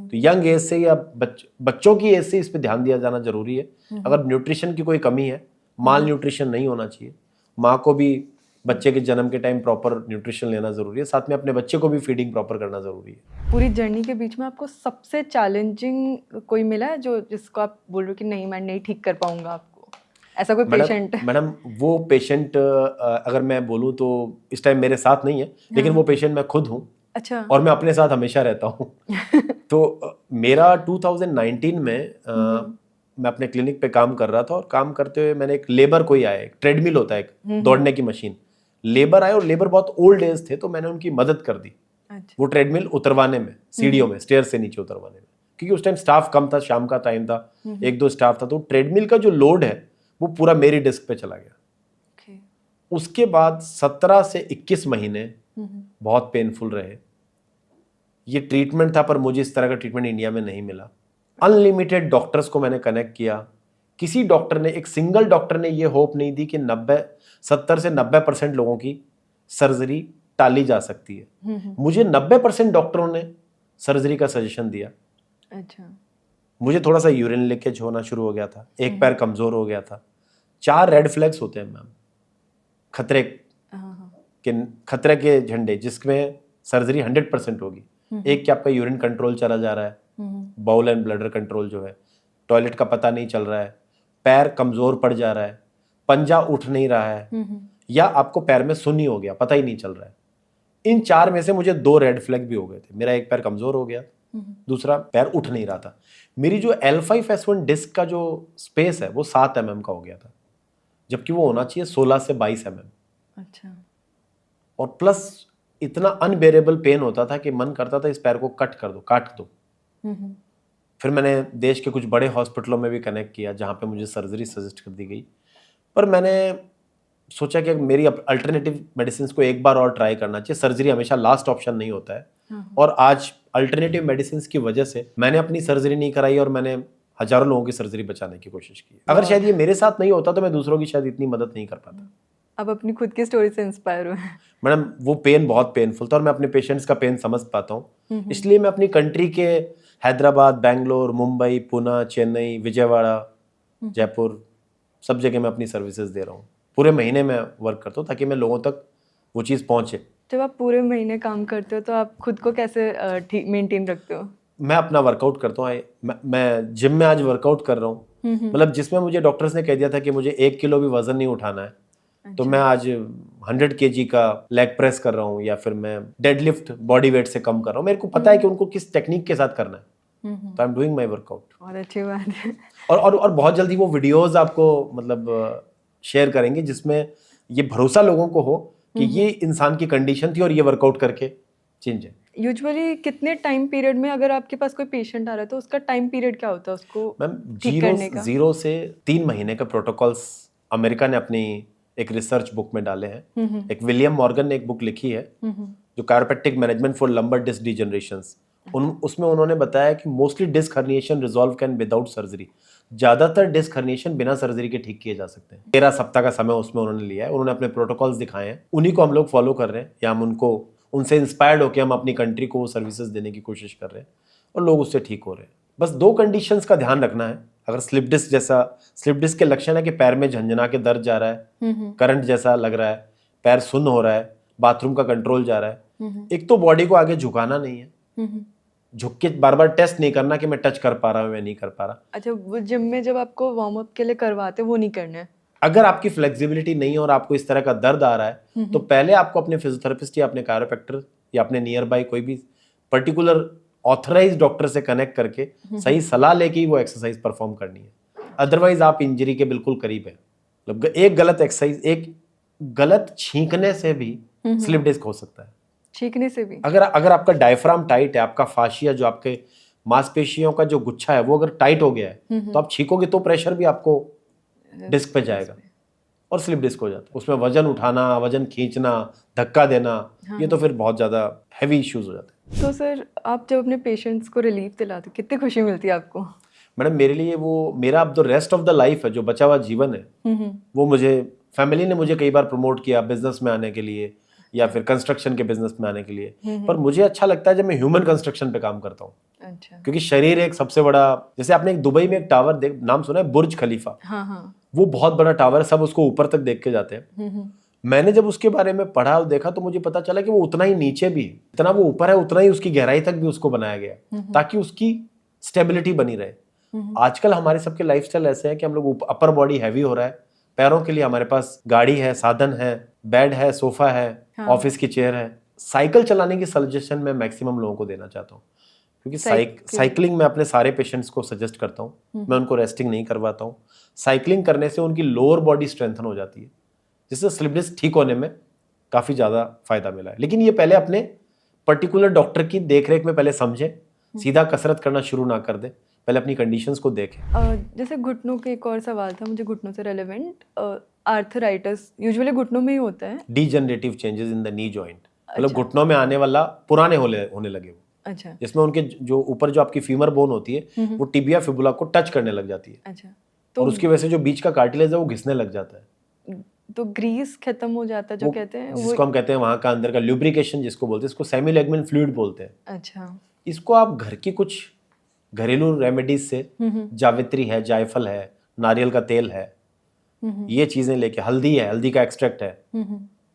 तो यंग एज से या बच्चों की एज से इस पर ध्यान दिया जाना जरूरी है। अगर न्यूट्रिशन की कोई कमी है, माल न्यूट्रिशन नहीं होना चाहिए, माँ को भी बच्चे के जन्म के टाइम प्रॉपर न्यूट्रिशन लेना जरूरी है, साथ में अपने बच्चे को भी फीडिंग प्रॉपर करना जरूरी है। पूरी जर्नी के बीच में आपको सबसे चैलेंजिंग कोई मिला है जो जिसको आप बोल रहे हो कि नहीं, मैं नहीं ठीक कर पाऊंगा आपको, ऐसा कोई पेशेंट? मैडम वो पेशेंट अगर मैं बोलूँ तो इस टाइम मेरे साथ नहीं है, लेकिन वो पेशेंट मैं खुद हूँ। अच्छा। और मैं अपने साथ हमेशा रहता हूँ। तो मेरा 2019 में मैं अपने क्लिनिक पे काम कर रहा था, और काम करते हुए मैंने एक लेबर कोई आया, एक ट्रेडमिल होता है, एक दौड़ने की मशीन, लेबर आए, और लेबर बहुत ओल्ड एज थे, तो मैंने उनकी मदद कर दी। अच्छा। वो ट्रेडमिल उतरवाने में, सीढ़ियों में, स्टेयर से नीचे उतरवाने में, क्योंकि उस टाइम स्टाफ कम था, शाम का टाइम था, 1-2 स्टाफ था, तो ट्रेडमिल का जो लोड है वो पूरा मेरी डिस्क पे चला गया। Okay. उसके बाद 17 से 21 महीने बहुत पेनफुल रहे। ये ट्रीटमेंट था, पर मुझे इस तरह का ट्रीटमेंट इंडिया में नहीं मिला। अनलिमिटेड डॉक्टर्स को मैंने कनेक्ट किया, किसी डॉक्टर ने, एक सिंगल डॉक्टर ने ये होप नहीं दी कि 70 से 90% लोगों की सर्जरी टाली जा सकती है। मुझे 90% डॉक्टरों ने सर्जरी का सजेशन दिया। अच्छा। मुझे थोड़ा सा यूरिन लीकेज होना शुरू हो गया था, एक पैर कमजोर हो गया था। 4 रेड फ्लैग्स होते हैं मैम, खतरे के झंडे, जिसमें सर्जरी 100% होगी। एक कि आपका यूरिन कंट्रोल चला जा रहा है, बाउल एंड ब्लडर कंट्रोल जो है, टॉयलेट का पता नहीं चल रहा है, पैर कमजोर पड़ जा रहा है, पंजा उठ नहीं रहा है, या आपको पैर में सुन्नी हो गया, पता ही नहीं चल रहा है। इन 4 में से मुझे 2 रेड फ्लैग भी हो गए थे। मेरा एक पैर कमजोर हो गया, दूसरा पैर उठ नहीं रहा था। मेरी जो L5-S1 डिस्क का जो स्पेस है वो 7 mm का हो गया था, जबकि वो होना चाहिए 16 से 22 mm। अच्छा। और प्लस इतना अनबेरेबल पेन होता था कि मन करता था इस पैर को काट दो। फिर मैंने देश के कुछ बड़े हॉस्पिटलों में भी कनेक्ट किया, जहाँ पे मुझे सर्जरी सजेस्ट कर दी गई, पर मैंने सोचा कि मेरी अल्टरनेटिव मेडिसिन को एक बार और ट्राई करना चाहिए। सर्जरी हमेशा लास्ट ऑप्शन नहीं होता है। और आज अल्टरनेटिव मेडिसिन की वजह से मैंने अपनी सर्जरी नहीं कराई, और मैंने हजारों लोगों की सर्जरी बचाने की कोशिश की। अगर शायद ये मेरे साथ नहीं होता तो मैं दूसरों की शायद इतनी मदद नहीं कर पाता। अब अपनी खुद की स्टोरी से इंस्पायर हुए। मैडम वो पेन बहुत पेनफुल था, और मैं अपने पेशेंट्स का पेन समझ पाता हूँ। इसलिए मैं अपनी कंट्री के हैदराबाद, बैंगलोर, मुंबई, पुणे, चेन्नई, विजयवाड़ा, जयपुर, सब जगह मैं अपनी सर्विसेज दे रहा हूँ। पूरे महीने में वर्क करता हूँ ताकि मैं लोगों तक वो चीज़ पहुँचे। जब आप पूरे महीने काम करते हो तो आप खुद को कैसे मेंटेन रखते हो? मैं अपना वर्कआउट करता हूँ। मैं जिम में आज वर्कआउट कर रहा हूँ, मतलब जिसमें मुझे डॉक्टर्स ने कह दिया था कि मुझे 1 किलो भी वजन नहीं उठाना है, तो मैं आज 100 kg का लेग प्रेस कर रहा हूँ या फिर मैं डेडलिफ्ट बॉडी वेट से कम कर रहा हूँ। मेरे को पता है कि उनको किस टेक्निक के साथ करना है, तो I am doing my workout. और अच्छी बात है। और बहुत जल्दी वो वीडियोस आपको मतलब शेयर करेंगे जिसमें ये भरोसा लोगों को हो कि ये इंसान की कंडीशन थी और ये वर्कआउट करके चेंज है। यूजुअली कितने टाइम पीरियड में अगर आपके पास कोई पेशेंट आ रहा है तो उसका टाइम पीरियड क्या होता है उसको मैम ठीक करने का? 0 से 3 महीने का प्रोटोकॉल्स अमेरिका ने अपनी एक रिसर्च बुक में डाले हैं। एक विलियम मॉर्गन ने एक बुक लिखी है जो chiropractic management for lumbar disc degenerations, उसमें उन्होंने बताया कि mostly disc herniation resolve can without surgery. ज्यादातर डिस्क हर्निएशन बिना सर्जरी के ठीक किए जा सकते हैं। 13 सप्ताह का समय उसमें उन्होंने लिया है, उन्होंने अपने प्रोटोकॉल्स दिखाए हैं, उन्हीं को हम लोग फॉलो कर रहे हैं या हम उनसे इंस्पायर्ड होकर हम अपनी कंट्री को सर्विसेज देने की कोशिश कर रहे हैं और लोग उससे ठीक हो रहे हैं। बस 2 कंडीशंस का ध्यान रखना है। अगर स्लिप डिस्क के लक्षण है कि पैर में झंझना के दर्द जा रहा है, करंट जैसा लग रहा है, पैर सुन्न हो रहा है, बाथरूम का कंट्रोल जा रहा है, एक तो बॉडी को आगे झुकाना नहीं है, झुक के बार बार टेस्ट नहीं करना कि मैं टच कर पा रहा हूँ या नहीं कर पा रहा। अच्छा, वो जिम में जब आपको वार्म अप के लिए करवाते हैं वो नहीं करना है? अगर आपकी फ्लेक्सिबिलिटी नहीं है और आपको इस तरह का दर्द आ रहा है तो पहले आपको अपने फिजियोथेरेपिस्ट या अपने कायरोप्रैक्टर या अपने नियर बाय कोई भी पर्टिकुलर ऑथराइज्ड डॉक्टर से कनेक्ट करके सही सलाह लेके ही वो एक्सरसाइज परफॉर्म करनी है। अदरवाइज आप इंजरी के बिल्कुल करीब है। मतलब एक गलत एक्सरसाइज, एक गलत छींकने से भी स्लिप डिस्क हो सकता है। छींकने से भी? अगर आपका डायफ्राम टाइट है, आपका फाशिया जो आपके मांसपेशियों का जो गुच्छा है वो अगर टाइट हो गया है तो आप छींकोगे तो प्रेशर भी आपको डिस्क पे जाएगा और स्लिप डिस्क हो जाता है। उसमें वजन उठाना, वजन खींचना, धक्का देना, ये तो फिर बहुत ज्यादा हैवी इश्यूज हो जाते हैं। तो सर आप जब अपने पेशेंट्स को रिलीफ दिलाते कितनी खुशी मिलती है आपको? मैडम मेरे लिए वो मेरा अब तो रेस्ट ऑफ द लाइफ है, जो बचा हुआ जीवन है वो मुझे फैमिली ने मुझे कई बार प्रमोट किया बिजनेस में आने के लिए या फिर कंस्ट्रक्शन के बिजनेस में आने के लिए, पर मुझे अच्छा लगता है जब मैं ह्यूमन कंस्ट्रक्शन पे काम करता हूँ। अच्छा। क्योंकि शरीर एक सबसे बड़ा, जैसे आपने एक दुबई में एक टावर नाम सुना है, बुर्ज खलीफा? हाँ। वो बहुत बड़ा टावर है, सब उसको ऊपर तक देख के जाते हैं। मैंने जब उसके बारे में पढ़ा और देखा तो मुझे पता चला कि वो उतना ही नीचे भी है, इतना वो ऊपर है उतना ही उसकी गहराई तक भी उसको बनाया गया ताकि उसकी स्टेबिलिटी बनी रहे। आजकल हमारे सबके लाइफस्टाइल ऐसे है कि हम लोग अपर बॉडी हैवी हो रहा है, पैरों के लिए हमारे पास गाड़ी है, साधन है, बेड है, सोफा है, ऑफिस की चेयर है। साइकिल चलाने की सजेशन मैं मैक्सिमम लोगों को देना चाहता हूँ क्योंकि साइकिलिंग में अपने सारे पेशेंट्स को सजेस्ट करता हूँ, मैं उनको रेस्टिंग नहीं करवाता हूँ। साइकिलिंग करने से उनकी लोअर बॉडी स्ट्रेंथन हो जाती है जिससे स्लिप डिस्क ठीक होने में काफ़ी ज़्यादा फायदा मिला है। लेकिन ये पहले अपने पर्टिकुलर डॉक्टर की देखरेख में पहले समझे, सीधा कसरत करना शुरू ना कर दे, पहले अपनी कंडीशंस को देखें। जैसे घुटनों के एक और सवाल था मुझे, घुटनों से रेलेवेंट, आर्थराइटिस यूजुअली घुटनों में ही होता है, degenerative changes in the knee joint, मतलब घुटनों में आने वाला पुराने होने लगे वो। अच्छा। जिसमें उनके जो ऊपर जो आपकी फीमर बोन होती है वो टिबिया फिबुला को टच करने लग जाती है। अच्छा। तो और उसकी वजह से जो बीच का कार्टिलेज है वो घिसने लग जाता है, तो ग्रीस खत्म हो जाता है जो कहते हैं, जिसको हम कहते हैं वहाँ का अंदर का ल्यूब्रिकेशन जिसको बोलते हैं, इसको सेमी लिगामेंट फ्लूइड बोलते हैं। अच्छा। इसको आप घर की कुछ घरेलू रेमेडीज से, जावित्री है, जायफल है, नारियल का तेल है, ये चीजें लेके, हल्दी है, हल्दी का एक्सट्रैक्ट है,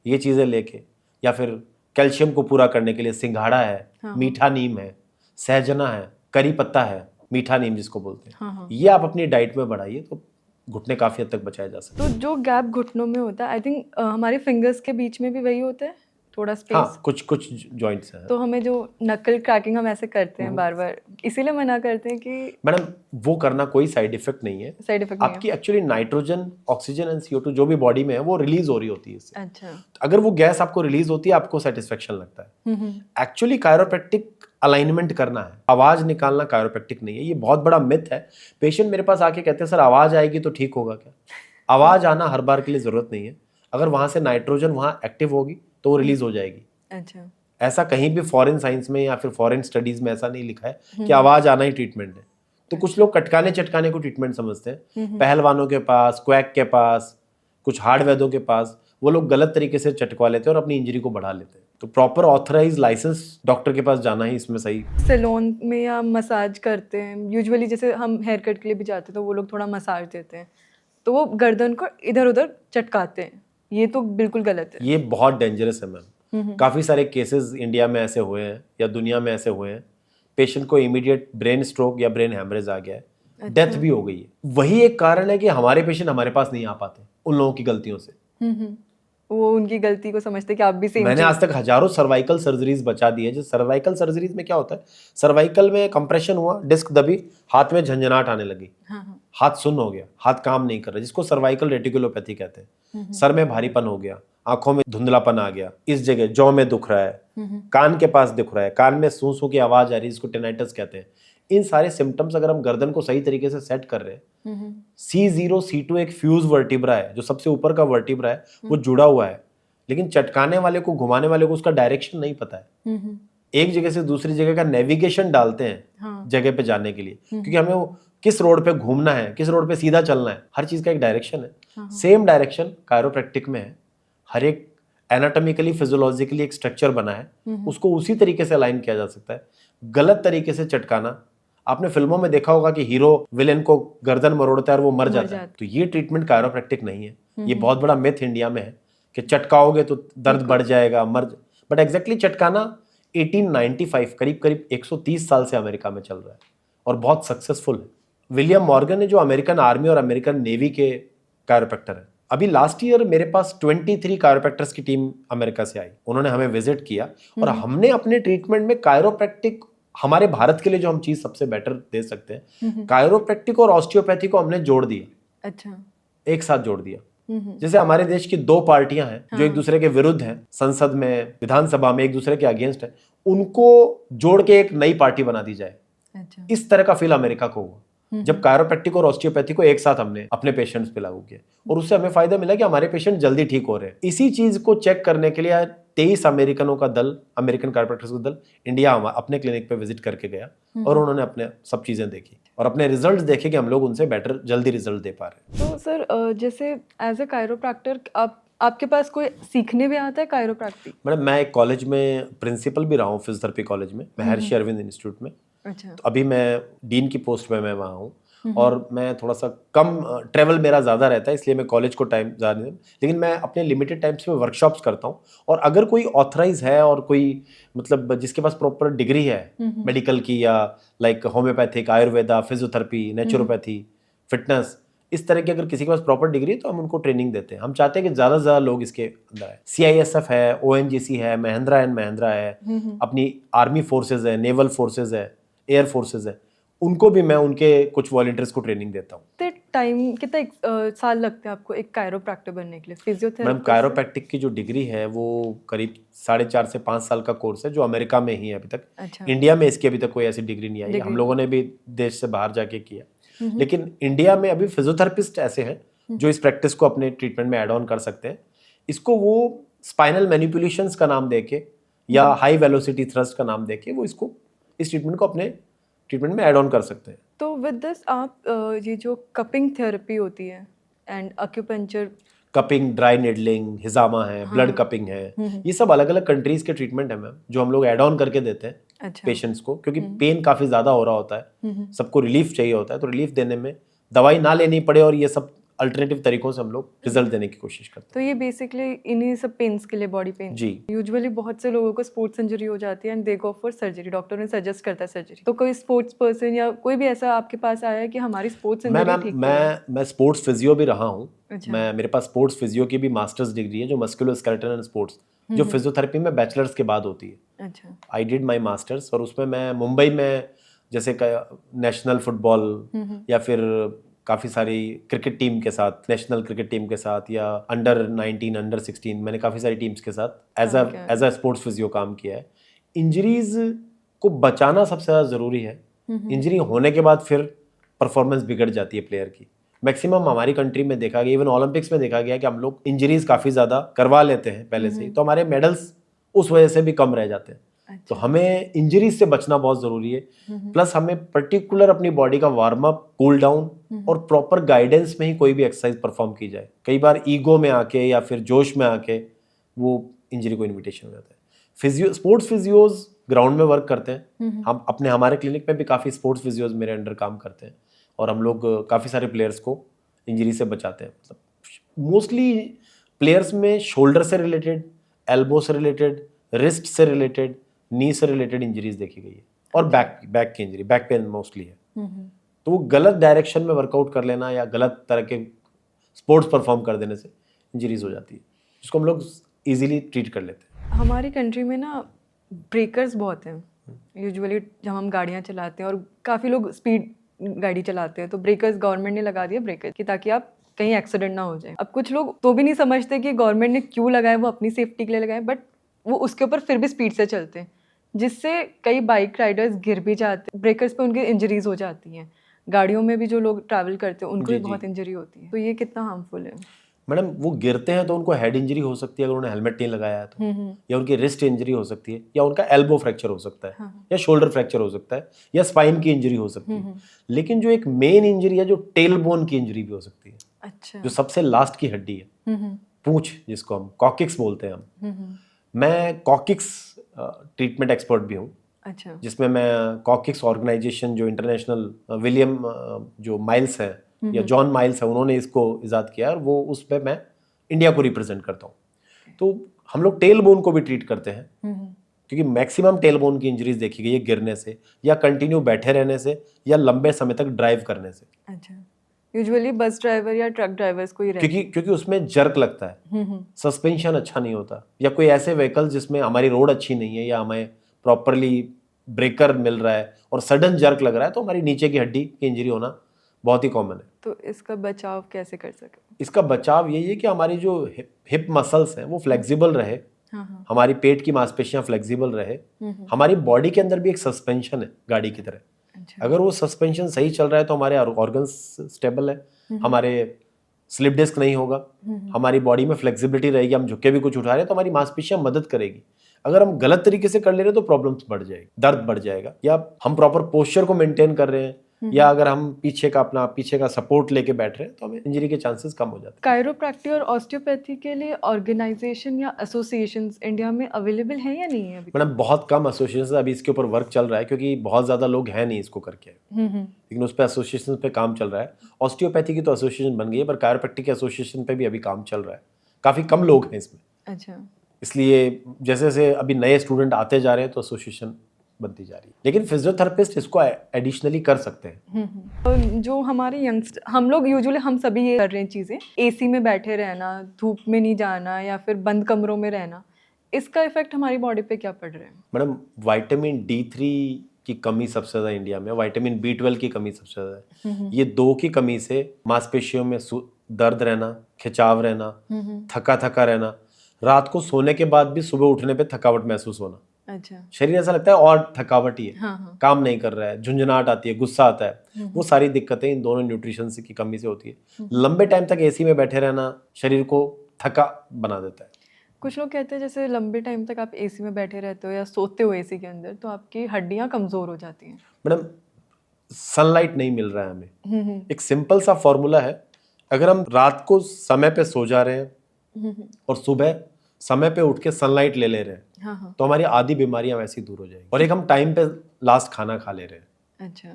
ये चीजें लेके, या फिर कैल्शियम को पूरा करने के लिए सिंघाड़ा है, मीठा नीम है, सहजना है, करी पत्ता है, मीठा नीम जिसको बोलते हैं, ये आप अपनी डाइट में बढ़ाइए तो घुटने काफी हद तक बचाए जा सकते हैं। तो जो गैप घुटनों में होता है, आई थिंक हमारे फिंगर्स के बीच में भी वही होता है, थोड़ा स्पेस। हाँ, कुछ जॉइंट्स हैं। तो हमें जो नकल क्रैकिंग हम ऐसे करते हैं बार बार, इसीलिए मना करते हैं कि मैडम वो करना कोई साइड इफेक्ट नहीं है। साइड इफेक्ट आपकी actually nitrogen, oxygen and CO2 जो भी बॉडी में है वो रिलीज हो रही होती है इससे। अच्छा। अगर वो गैस आपको रिलीज होती है आपको सेटिस्फेक्शन लगता है। एक्चुअली कायरोप्रैक्टिक अलाइनमेंट करना है, आवाज निकालना कायरोप्रैक्टिक नहीं है। ये बहुत बड़ा मिथ है। पेशेंट मेरे पास आके कहते हैं सर आवाज आएगी तो ठीक होगा क्या? आवाज आना हर बार के लिए जरूरत नहीं है। अगर वहां से नाइट्रोजन वहां एक्टिव होगी तो वो रिलीज हो जाएगी। अच्छा। ऐसा कहीं भी फॉरेन साइंस में या फिर फॉरेन स्टडीज में ऐसा नहीं लिखा है कि आवाज आना ही ट्रीटमेंट है। तो कुछ लोग कटकाने चटकाने को ट्रीटमेंट समझते हैं। पहलवानों के पास, क्वैक के पास, कुछ हार्ड वैद्यों के पास वो लोग गलत तरीके से चटकवा लेते हैं और अपनी इंजरी को बढ़ा लेते हैं। तो प्रॉपर ऑथराइज लाइसेंस डॉक्टर के पास जाना ही इसमें सही। सैलून में या मसाज करते हैं यूजुअली, जैसे हम हेयर कट के लिए भी जाते हैं तो वो लोग थोड़ा मसाज देते हैं तो वो गर्दन को इधर उधर चटकाते हैं, ये तो बिल्कुल गलत है। ये बहुत डेंजरस है मैम। काफ़ी सारे केसेस इंडिया में ऐसे हुए हैं या दुनिया में ऐसे हुए हैं, पेशेंट को इमीडिएट ब्रेन स्ट्रोक या ब्रेन हैमरेज आ गया है। डेथ भी हो गई है। वही एक कारण है कि हमारे पेशेंट हमारे पास नहीं आ पाते उन लोगों की गलतियों से। वो उनकी गलती को समझते कि आप भी सेम। मैंने आज तक हजारों सर्वाइकल सर्जरीज बचा दी है। जो सर्वाइकल सर्जरीज में क्या होता है, सर्वाइकल में कंप्रेशन हुआ, डिस्क दबी, हाथ में झंझनाहट आने लगी, हाथ सुन्न हो गया, हाथ काम नहीं कर रहा, जिसको सर्वाइकल रेटिकुलोपैथी कहते हैं। सर में भारीपन हो गया, आंखों में धुंधलापन आ गया, इस जगह जौ में दुख रहा है, कान के पास दुख रहा है, कान में सूं सूं की आवाज आ रही है, जिसको टेनाइटिस कहते हैं। इन सारे सिम्टम्स अगर हम गर्दन को सही तरीके से सेट कर रहे हैं, C0 C2 एक फ्यूज वर्टिब्रा है, जो सबसे ऊपर का वर्टिब्रा है, वो जुड़ा हुआ है, लेकिन चटकाने वाले को, घुमाने वाले को उसका डायरेक्शन नहीं पता है। एक जगह से दूसरी जगह का नेविगेशन डालते हैं जगह पे जाने के लिए, क्योंकि हमें वो किस रोड पे घूमना है, किस रोड पे सीधा चलना है, हर चीज का एक डायरेक्शन है। सेम डायरेक्शन कायरोप्रैक्टिक में है। हर एक एनाटॉमिकली फिजियोलॉजिकली एक स्ट्रक्चर बना है, उसको उसी तरीके से अलाइन किया जा सकता है। गलत तरीके से चटकाना, आपने फिल्मों में देखा होगा कि हीरो विलेन को गर्दन मरोड़ता है और वो मर जाता है, तो ये ट्रीटमेंट कायरोप्रैक्टिक नहीं है। ये बहुत बड़ा मिथ इंडिया में है कि चटकाओगे तो दर्द बढ़ जाएगा, बट एग्जैक्टली चटकाना 1895 करीब करीब 130 साल से अमेरिका में चल रहा है और बहुत सक्सेसफुल है। विलियम मॉर्गन है जो अमेरिकन आर्मी और अमेरिकन नेवी के कायरोप्रैक्टर है। अभी लास्ट ईयर मेरे पास 23 कायरोप्रैक्टर्स की टीम अमेरिका से आई, उन्होंने हमें विजिट किया और हमने अपने ट्रीटमेंट में कायरोप्रैक्टिक, हमारे भारत के लिए जो हम चीज सबसे बेटर दे सकते हैं, कायरोप्रैक्टिक और ऑस्टियोपैथी को हमने जोड़ दिया। अच्छा, एक साथ जोड़ दिया। जैसे हमारे देश की दो पार्टियां हैं जो एक दूसरे के विरुद्ध हैं, संसद में, विधानसभा में एक दूसरे के अगेंस्ट है, उनको जोड़ के एक नई पार्टी बना दी जाए। अच्छा। इस तरह का फील अमेरिका को हुआ जब कायरोप्रैक्टिक और ऑस्टियोपैथी को एक साथ हमने अपने पेशेंट्स पे लागू किया, और उससे हमें फायदा मिला कि हमारे पेशेंट जल्दी ठीक हो रहे हैं। इसी चीज को चेक करने के लिए 23 अमेरिकनों का दल, अमेरिकन कायरोप्रैक्टर्स का दल इंडिया अपने क्लिनिक पे विजिट करके गया और उन्होंने अपने सब चीजें देखी और अपने रिजल्ट्स देखे कि हम लोग उनसे बेटर जल्दी रिजल्ट दे पा रहे हैं। तो सर, जैसे एज अ कायरोप्रैक्टर आपके पास कोई सीखने भी आता है कायरोप्रैक्टिक? मैडम, मैं एक कॉलेज में प्रिंसिपल भी रहा हूँ, फिजियोथेरेपी कॉलेज में, महर्षि अरविंद इंस्टीट्यूट में। अच्छा। तो अभी मैं डीन की पोस्ट में मैं वहाँ हूँ और मैं थोड़ा सा कम, ट्रेवल मेरा ज़्यादा रहता है, इसलिए मैं कॉलेज को टाइम ज़्यादा नहीं, लेकिन मैं अपने लिमिटेड टाइम्स में वर्कशॉप्स करता हूँ। और अगर कोई ऑथराइज है और कोई मतलब जिसके पास प्रॉपर डिग्री है मेडिकल की, या like homeopathic, Ayurveda, physiotherapy, naturopathy, fitness, इस तरह की अगर किसी के पास प्रॉपर डिग्री है तो हम उनको ट्रेनिंग देते हैं। हम चाहते हैं कि ज़्यादा से ज़्यादा लोग इसके अंदर आए। CISF है, ONGC है, महिंद्रा एंड महिंद्रा है, अपनी आर्मी फोर्सेज है, नेवल फोर्सेज है, एयर फोर्सेज है, उनको भी मैं उनके कुछ वॉलंटियर्स को ट्रेनिंग देता हूँ। तो टाइम कितना साल लगते हैं आपको एक कायरोप्रैक्टर बनने के लिए? फिजियोथेरेपी? मैम, कायरोप्रैक्टिक की जो डिग्री है वो करीब 4.5 से 5 साल का कोर्स है, जो अमेरिका में ही है अभी तक। अच्छा। इंडिया में इसकी अभी तक कोई ऐसी डिग्री नहीं आई, हम लोगों ने भी देश से बाहर जाके किया। लेकिन इंडिया में अभी फिजियोथेरेपिस्ट ऐसे हैं जो इस प्रैक्टिस को अपने ट्रीटमेंट में ऐड ऑन कर सकते हैं। इसको वो स्पाइनल मैनिपुलेशंस का नाम देके या हाई वेलोसिटी थ्रस्ट का नाम देके वो इसको, इस ट्रीटमेंट को अपने ट्रीटमेंट में ऐड ऑन कर सकते हैं। तो विद दिस आप ये जो कपिंग थेरेपी होती है and acupuncture, cupping, dry needling, हिजामा है, ब्लड कपिंग है, ये सब अलग अलग कंट्रीज के ट्रीटमेंट है मैम, जो हम लोग ऐड ऑन करके देते हैं। अच्छा। पेशेंट्स को, क्योंकि पेन काफी ज्यादा हो रहा होता है, सबको रिलीफ चाहिए होता है, तो रिलीफ देने में दवाई ना लेनी पड़े और ये सब अल्टरनेटिव तरीकों से हम लोग रिजल्ट देने की कोशिश करते हैं। तो ये बेसिकली इन्हीं सब पेन्स के लिए, बॉडी पेन जी। यूजुअली बहुत से लोगों को स्पोर्ट्स इंजरी हो जाती है and they go for surgery, doctor ने सजेस्ट करता है सर्जरी। तो कोई स्पोर्ट्स पर्सन या कोई भी ऐसा आपके पास आया है कि हमारी स्पोर्ट्स इंजरी ठीक? मैं स्पोर्ट्स फिजियो भी रहा हूँ। अच्छा। मेरे पास स्पोर्ट्स फिजियो की भी मास्टर्स डिग्री है, जो मस्कुलोस्केलेटल एंड स्पोर्ट्स, जो फिजियोथेरेपी में बैचलर्स के बाद होती है। अच्छा। आई डिड माई मास्टर्स, और उसमें मैं मुंबई में जैसे नेशनल फुटबॉल या फिर काफ़ी सारी क्रिकेट टीम के साथ, नेशनल क्रिकेट टीम के साथ, या अंडर 19, अंडर 16, मैंने काफ़ी सारी टीम्स के साथ एज अ स्पोर्ट्स फिजियो काम किया है। इंजरीज को बचाना सबसे ज़्यादा ज़रूरी है। इंजरी होने के बाद फिर परफॉर्मेंस बिगड़ जाती है प्लेयर की। मैक्सिमम हमारी कंट्री में देखा गया, इवन ओलंपिक्स में देखा गया कि हम लोग इंजरीज काफ़ी ज़्यादा करवा लेते हैं पहले से ही, तो हमारे मेडल्स उस वजह से भी कम रह जाते हैं। अच्छा। तो हमें इंजरीज से बचना बहुत जरूरी है। प्लस हमें पर्टिकुलर अपनी बॉडी का वार्म अप, कूल डाउन और प्रॉपर गाइडेंस में ही कोई भी एक्सरसाइज परफॉर्म की जाए। कई बार ईगो में आके या फिर जोश में आके वो इंजरी को इन्विटेशन हो जाता है। फिजियो, स्पोर्ट्स फिजियोज ग्राउंड में वर्क करते हैं। हम हमारे क्लिनिक में भी काफ़ी स्पोर्ट्स फिजियोज मेरे अंडर काम करते हैं और हम लोग काफ़ी सारे प्लेयर्स को इंजरी से बचाते हैं। मतलब मोस्टली प्लेयर्स में शोल्डर से रिलेटेड, एल्बो से रिलेटेड, रिस्ट से रिलेटेड, नी से रिलेटेड इंजरीज देखी गई है, और बैक की इंजरी, बैक पेन मोस्टली है। तो वो गलत डायरेक्शन में वर्कआउट कर लेना या गलत तरह के स्पोर्ट्स परफॉर्म कर देने से इंजरीज हो जाती है, जिसको हम लोग इजीली ट्रीट कर लेते हैं। हमारी कंट्री में ना ब्रेकर्स बहुत हैं यूजुअली जब हम गाड़ियाँ चलाते हैं, और काफ़ी लोग स्पीड गाड़ी चलाते हैं, तो ब्रेकर्स गवर्नमेंट ने लगा दिया ब्रेकर्स कि ताकि आप कहीं एक्सीडेंट ना हो जाए। अब कुछ लोग तो भी नहीं समझते कि गवर्नमेंट ने क्यों लगाए, वो अपनी सेफ्टी के लिए लगाए, बट वो उसके ऊपर फिर भी स्पीड से चलते हैं, जिससे कई बाइक राइडर्स गिर भी जाते हैं, ब्रेकर्स पे उनकी इंजरीज हो जाती हैं। गाड़ियों में भी जो लोग ट्रैवल करते हैं उनको भी बहुत इंजरी होती है, तो ये कितना हार्मफुल है? मैडम वो गिरते हैं तो उनको हेड इंजरी हो सकती है अगर उन्होंने हेलमेट नहीं लगाया है तो, या उनकी रिस्ट इंजरी हो सकती है, या उनका एल्बो फ्रैक्चर हो सकता है, या शोल्डर फ्रैक्चर हो सकता है, या स्पाइन की इंजरी हो सकती है। लेकिन जो एक मेन इंजरी है, जो टेल बोन की इंजरी भी हो सकती है। अच्छा। जो सबसे लास्ट की हड्डी है, पूंछ, जिसको हम कॉकिक्स बोलते हैं हम। मैं कॉकिक्स ट्रीटमेंट एक्सपर्ट भी हूँ। अच्छा। जिसमें मैं कॉकिक्स ऑर्गेनाइजेशन, जो इंटरनेशनल विलियम जो माइल्स है या जॉन माइल्स है, उन्होंने इसको इजाद किया है, और वो उस पर मैं इंडिया को रिप्रेजेंट करता हूँ। तो हम लोग टेल बोन को भी ट्रीट करते हैं, क्योंकि मैक्सिमम टेल बोन की इंजरीज देखी गई है गिरने से, या कंटिन्यू बैठे रहने से, या लंबे समय तक ड्राइव करने से। अच्छा। यूजुअली बस ड्राइवर या ट्रक ड्राइवर्स को ही रहती है, क्योंकि उसमें जर्क लगता है, सस्पेंशन अच्छा नहीं होता, या कोई ऐसे व्हीकल जिसमें हमारी रोड अच्छी नहीं है, या हमें प्रॉपरली ब्रेकर मिल रहा है और सडन जर्क लग रहा है, तो हमारी नीचे की हड्डी की इंजरी होना बहुत ही कॉमन है। तो इसका बचाव कैसे कर सके? इसका बचाव यही है कि हमारी जो हिप मसल्स हैं वो फ्लेक्सिबल रहे, हमारी पेट की मांसपेशियां फ्लेक्सिबल रहे, हमारी बॉडी के अंदर भी एक सस्पेंशन है गाड़ी की तरह। अच्छा। अगर वो सस्पेंशन सही चल रहा है तो हमारे ऑर्गन्स स्टेबल है, हमारे स्लिप डिस्क नहीं होगा, हमारी बॉडी में फ्लेक्सिबिलिटी रहेगी, हम झुके भी कुछ उठा रहे हैं तो हमारी मांसपेशियां मदद करेगी। अगर हम गलत तरीके से कर ले रहे हैं तो प्रॉब्लम्स बढ़ जाएगी, दर्द बढ़ जाएगा, या हम प्रॉपर पोस्चर को मेंटेन कर रहे हैं, या अगर हम पीछे का सपोर्ट लेके बैठ रहे हैं तो हमें इंजरी के चांसेस कम हो जाते हैं। कायरोप्रैक्टिक और ऑस्टियोपैथी के लिए ऑर्गेनाइजेशन या एसोसिएशंस इंडिया में अवेलेबल है या नहीं है अभी? मैडम बहुत कम एसोसिएशन अभी इसके ऊपर वर्क चल रहा है, क्योंकि बहुत ज्यादा लोग हैं नहीं इसको करके, लेकिन उस पर एसोसिएशन पे काम चल रहा है। ऑस्टियोपैथी की तो एसोसिएशन बन गई है, पर कायरोप्रैक्टिक एसोसिएशन पे भी अभी काम चल रहा है, काफी कम लोग हैं इसमें। अच्छा। इसलिए जैसे जैसे अभी नए स्टूडेंट आते जा रहे हैं तो एसोसिएशन बनती जा रही है, लेकिन फिजियोथेरेपिस्ट इसको एडिशनली कर सकते हैं। तो जो हमारे यंगस्टर, हम लोग यूजुअली हम सभी ये कर रहे हैं चीज़ें, एसी में बैठे रहना, धूप में नहीं जाना, या फिर बंद कमरों में रहना, इसका इफेक्ट हमारी बॉडी पे क्या पड़ रहा है? मैडम विटामिन D3 की कमी सबसे ज़्यादा इंडिया में, विटामिन B12 की कमी सबसे ज़्यादा है। ये दो की कमी से मांसपेशियों में दर्द रहना, खिंचाव रहना, थका थका रहना, रात को सोने के बाद भी सुबह उठने पे थकावट महसूस होना। अच्छा। शरीर ऐसा लगता है और थकावट ही है, हाँ। काम नहीं कर रहा है, झुंझुनाहट आती है, गुस्सा आता है, वो सारी दिक्कतें इन दोनों न्यूट्रिशन की कमी से होती है। लंबे टाइम तक एसी में बैठे रहना शरीर को थका बना देता है। कुछ लोग कहते हैं जैसे लंबे टाइम तक आप एसी में बैठे रहते हो या सोते हो एसी के अंदर, तो आपकी हड्डियां कमजोर हो जाती हैं। मैडम सनलाइट नहीं मिल रहा है हमें। एक सिंपल सा फॉर्मूला है, अगर हम रात को समय पे सो जा रहे हैं और सुबह समय पे उठ के सनलाइट ले रहे हैं, तो हमारी आधी बीमारियां वैसे ही दूर हो जाएगी। और एक हम टाइम पे लास्ट खाना खा ले रहे हैं, अच्छा,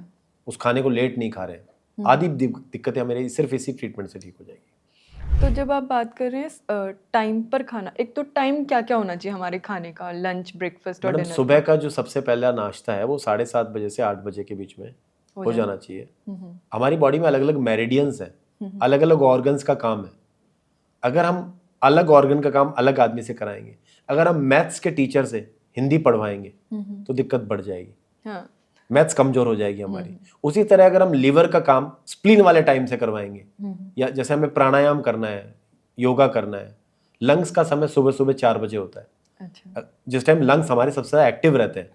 उस खाने को लेट नहीं खा रहे हैं, आधी दिक्कतें हमेरी सिर्फ इसी ट्रीटमेंट से ठीक हो जाएगी। तो जब आप बात कर रहे हैं टाइम पर खाना, एक तो टाइम क्या क्या होना चाहिए हमारे खाने का, लंच, ब्रेकफास्ट और डिनर? सुबह का जो सबसे पहला नाश्ता है वो 7:30 बजे से 8 बजे के बीच में हो जाना चाहिए। हमारी बॉडी में अलग अलग मेरिडियंस हैं, अलग अलग ऑर्गन्स का काम है। अगर हम अलग ऑर्गन का काम अलग आदमी से कराएंगे, अगर हम मैथ्स के टीचर से हिंदी पढ़वाएंगे तो दिक्कत बढ़ जाएगी, हाँ। मैथ्स कमजोर हो जाएगी हमारी। उसी तरह अगर हम लीवर का काम स्प्लीन वाले टाइम से करवाएंगे, या जैसे हमें प्राणायाम करना है, योगा करना है, लंग्स का समय सुबह सुबह 4 बजे होता है। अच्छा। जिस टाइम लंग्स हमारे सबसे ज्यादा एक्टिव रहते हैं,